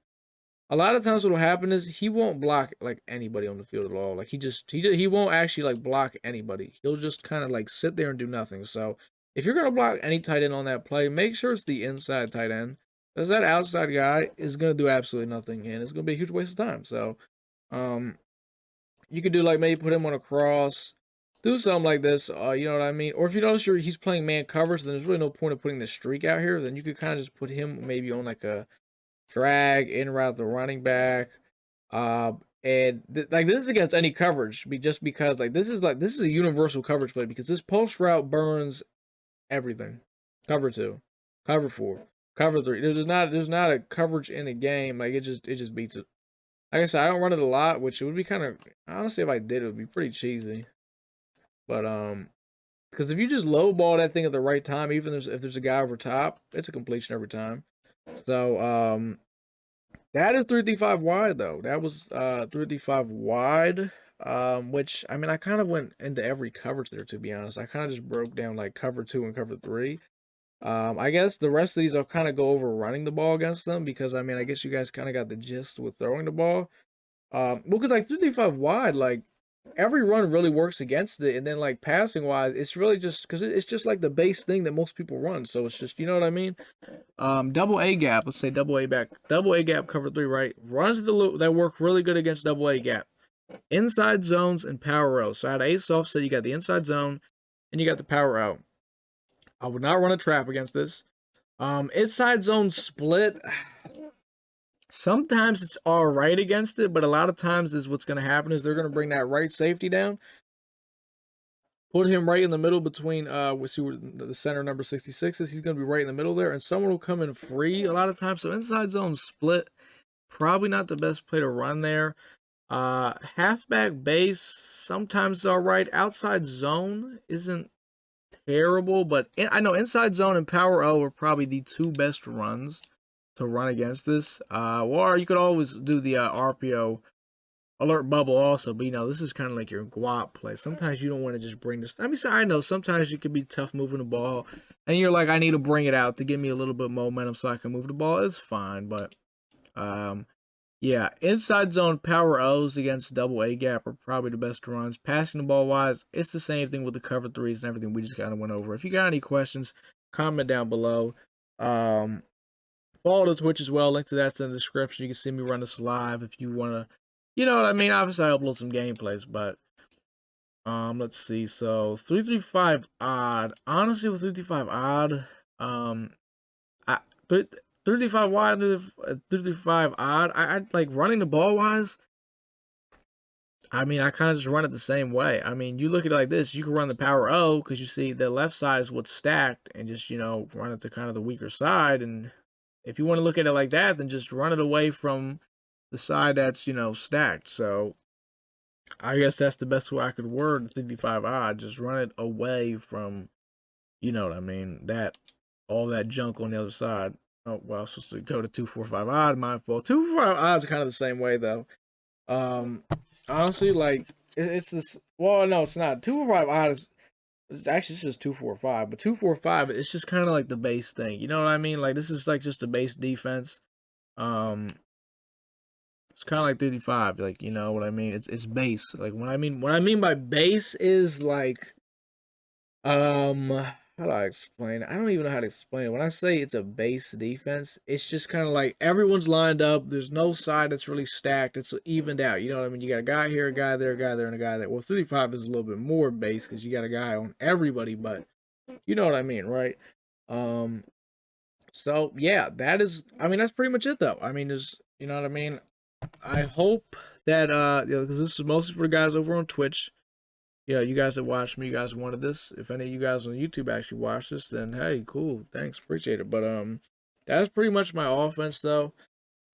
A lot of times what will happen is he won't block like anybody on the field at all. Like he won't actually like block anybody. He'll just kind of like sit there and do nothing. So if you're gonna block any tight end on that play, make sure it's the inside tight end, because that outside guy is gonna do absolutely nothing and it's gonna be a huge waste of time. So you could do like maybe put him on a cross, do something like this, you know what I mean? Or if you notice he's playing man coverage, then there's really no point of putting the streak out here. Then you could kind of just put him maybe on like a drag in route the running back, and like this is against any coverage, just because like this is a universal coverage play, because this post route burns everything. Cover 2, cover 4, cover 3. There's not a coverage in the game. Like it just beats it. Like I said, I don't run it a lot, which it would be kind of, honestly, if I did, it would be pretty cheesy. But Because if you just low ball that thing at the right time, even if there's a guy over top, it's a completion every time. So that is 335 wide though. That was 335 wide. Which I mean, I kind of went into every coverage there to be honest. I kind of just broke down like cover 2 and cover 3. I guess the rest of these I'll kind of go over running the ball against them because I mean, I guess you guys kind of got the gist with throwing the ball. Well, because like 335 wide, like every run really works against it, and then like passing wise, it's really just because it's just like the base thing that most people run. So it's just you know what I mean. Double A gap. Let's say double A gap cover 3. Right, runs the loop that work really good against double A gap. Inside zones and power out. So out of ace offset, you got the inside zone, and you got the power out. I would not run a trap against this. Inside zone split. Sometimes it's all right against it, but a lot of times is what's going to happen is they're going to bring that right safety down, put him right in the middle between we see where the center number 66 is. He's going to be right in the middle there, and someone will come in free a lot of times. So inside zone split, probably not the best play to run there. Halfback base sometimes is all right. Outside zone isn't terrible, but I know inside zone and power O are probably the two best runs to run against this. Or you could always do the RPO alert bubble also, but you know, this is kind of like your guap play. Sometimes you don't want to just bring this. I mean, so I know sometimes it can be tough moving the ball, and you're like, I need to bring it out to give me a little bit of momentum so I can move the ball. It's fine, but yeah, inside zone power O's against double A gap are probably the best runs. Passing the ball wise, it's the same thing with the cover 3s and everything we just kind of went over. If you got any questions, comment down below. Follow the Twitch as well. Link to that's in the description. You can see me run this live if you want to. You know what I mean? Obviously, I upload some gameplays, but let's see. So 335 odd. Honestly, with 335 odd, I 335 wide, 335 odd. I like running the ball wise. I mean, I kind of just run it the same way. I mean, you look at it like this. You can run the power O because you see the left side is what's stacked, and just run it to kind of the weaker side, and if you want to look at it like that, then just run it away from the side that's, stacked. So I guess that's the best way I could word the 55 odd. Just run it away from, you know what I mean, that all that junk on the other side. Oh, well, I was supposed to go to 245 odd, my fault. 245 odds are kind of the same way though. Honestly, like it's this. Well, no, it's not. 245 odd is actually it's just 245, but 245 it's just kind of like the base thing. You know what I mean? Like this is like just a base defense. It's kind of like 35. Like you know what I mean? It's base. Like what I mean by base is like how do I explain it? I don't even know how to explain it. When I say it's a base defense, it's just kind of like everyone's lined up. There's no side that's really stacked. It's evened out. You know what I mean? You got a guy here, a guy there, a guy there, and a guy there. Well, 35 is a little bit more base because you got a guy on everybody, but you know what I mean, right? So yeah, that is. I mean, that's pretty much it, though. I mean, there's, you know what I mean. I hope that because this is mostly for the guys over on Twitch. You guys that watched me, you guys wanted this. If any of you guys on YouTube actually watched this, then hey, cool, thanks, appreciate it. But that's pretty much my offense, though.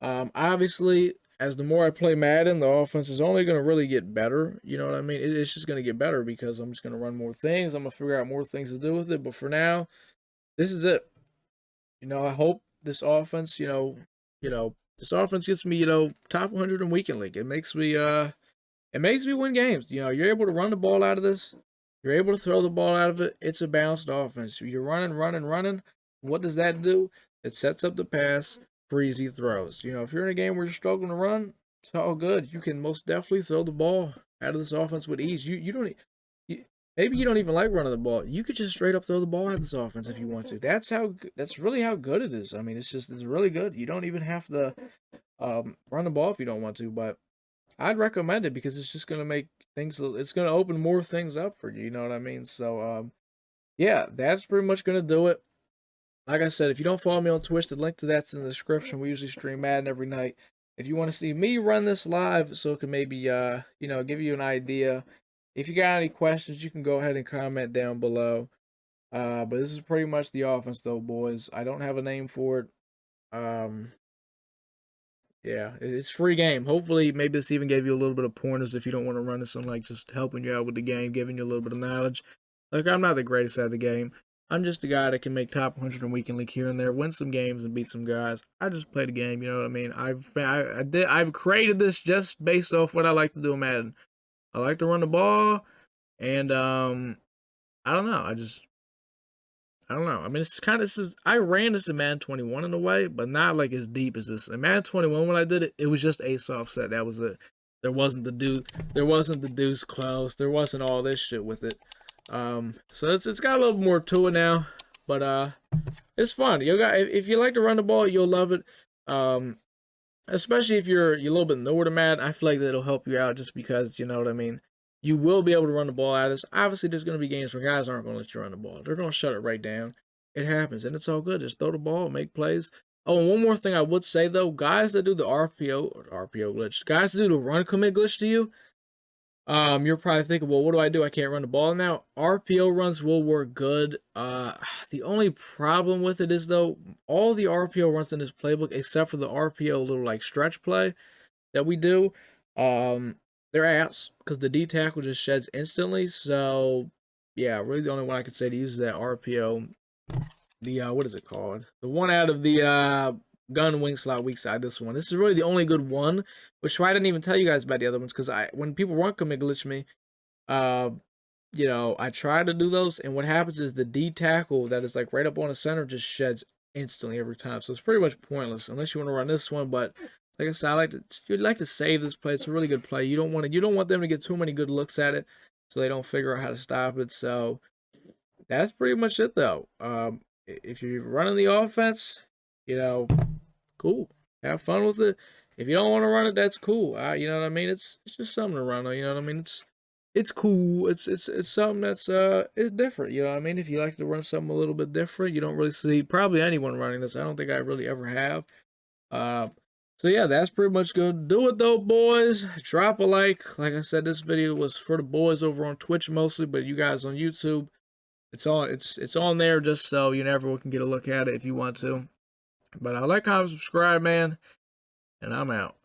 Obviously, as the more I play Madden, the offense is only going to really get better. You know what I mean? It's just going to get better because I'm just going to run more things. I'm going to figure out more things to do with it. But for now, this is it. I hope this offense, this offense gets me, top 100 in weekend league. It makes me win games. You're able to run the ball out of this. You're able to throw the ball out of it. It's a balanced offense. You're running. What does that do? It sets up the pass for easy throws. If you're in a game where you're struggling to run, it's all good. You can most definitely throw the ball out of this offense with ease. You don't. Maybe you don't even like running the ball. You could just straight up throw the ball at this offense if you want to. That's really how good it is. I mean, it's really good. You don't even have to run the ball if you don't want to, but I'd recommend it because it's just gonna make things. It's gonna open more things up for you. You know what I mean? So yeah, that's pretty much gonna do it. Like I said, if you don't follow me on Twitch, the link to that's in the description. We usually stream Madden every night. If you want to see me run this live, so it can maybe give you an idea. If you got any questions, you can go ahead and comment down below. But this is pretty much the offense, though, boys. I don't have a name for it. Yeah, it's free game. Hopefully, maybe this even gave you a little bit of pointers if you don't want to run this. I'm like just helping you out with the game, giving you a little bit of knowledge. Like, I'm not the greatest at the game. I'm just a guy that can make top 100 in weekend league here and there, win some games and beat some guys. I just play the game, you know what I mean? I've created this just based off what I like to do in Madden. I like to run the ball, and I don't know. I don't know. I mean, it's kind of this is. I ran this in Madden 21 in a way, but not like as deep as this. In Madden 21, when I did it, it was just ace offset. That was it. There wasn't the Deuce. There wasn't the Deuce close. There wasn't all this shit with it. So it's got a little more to it now, but it's fun. You got if you like to run the ball, you'll love it. Especially if you're a little bit newer to Madden, I feel like that'll help you out just because you know what I mean. You will be able to run the ball out of this. Obviously, there's going to be games where guys aren't going to let you run the ball. They're going to shut it right down. It happens, and it's all good. Just throw the ball, make plays. Oh, and one more thing I would say though, guys that do the RPO glitch, guys that do the run commit glitch to you, you're probably thinking, well, what do I do? I can't run the ball now. RPO runs will work good. The only problem with it is though, all the RPO runs in this playbook, except for the RPO little like stretch play that we do, they're ass because the D tackle just sheds instantly. So yeah, really the only one I could say to use is that RPO. The what is it called? The one out of the gun wing slot weak side. This one. This is really the only good one. Which why I didn't even tell you guys about the other ones because when people run commit glitch me, you know, I try to do those, and what happens is the D tackle that is like right up on the center just sheds instantly every time. So it's pretty much pointless unless you want to run this one. But like I said, you'd like to save this play. It's a really good play. You don't want them to get too many good looks at it, so they don't figure out how to stop it. So that's pretty much it, though. If you're running the offense, you know, cool. Have fun with it. If you don't want to run it, that's cool. You know what I mean? It's just something to run. You know what I mean? It's cool. It's something that's it's different. You know what I mean? If you like to run something a little bit different, you don't really see probably anyone running this. I don't think I really ever have. Uh, so yeah, that's pretty much good. Do it though, boys. Drop a like. Like I said, this video was for the boys over on Twitch mostly, but you guys on YouTube, it's on there just so you know everyone can get a look at it if you want to. But I like, comment, subscribe, man, and I'm out.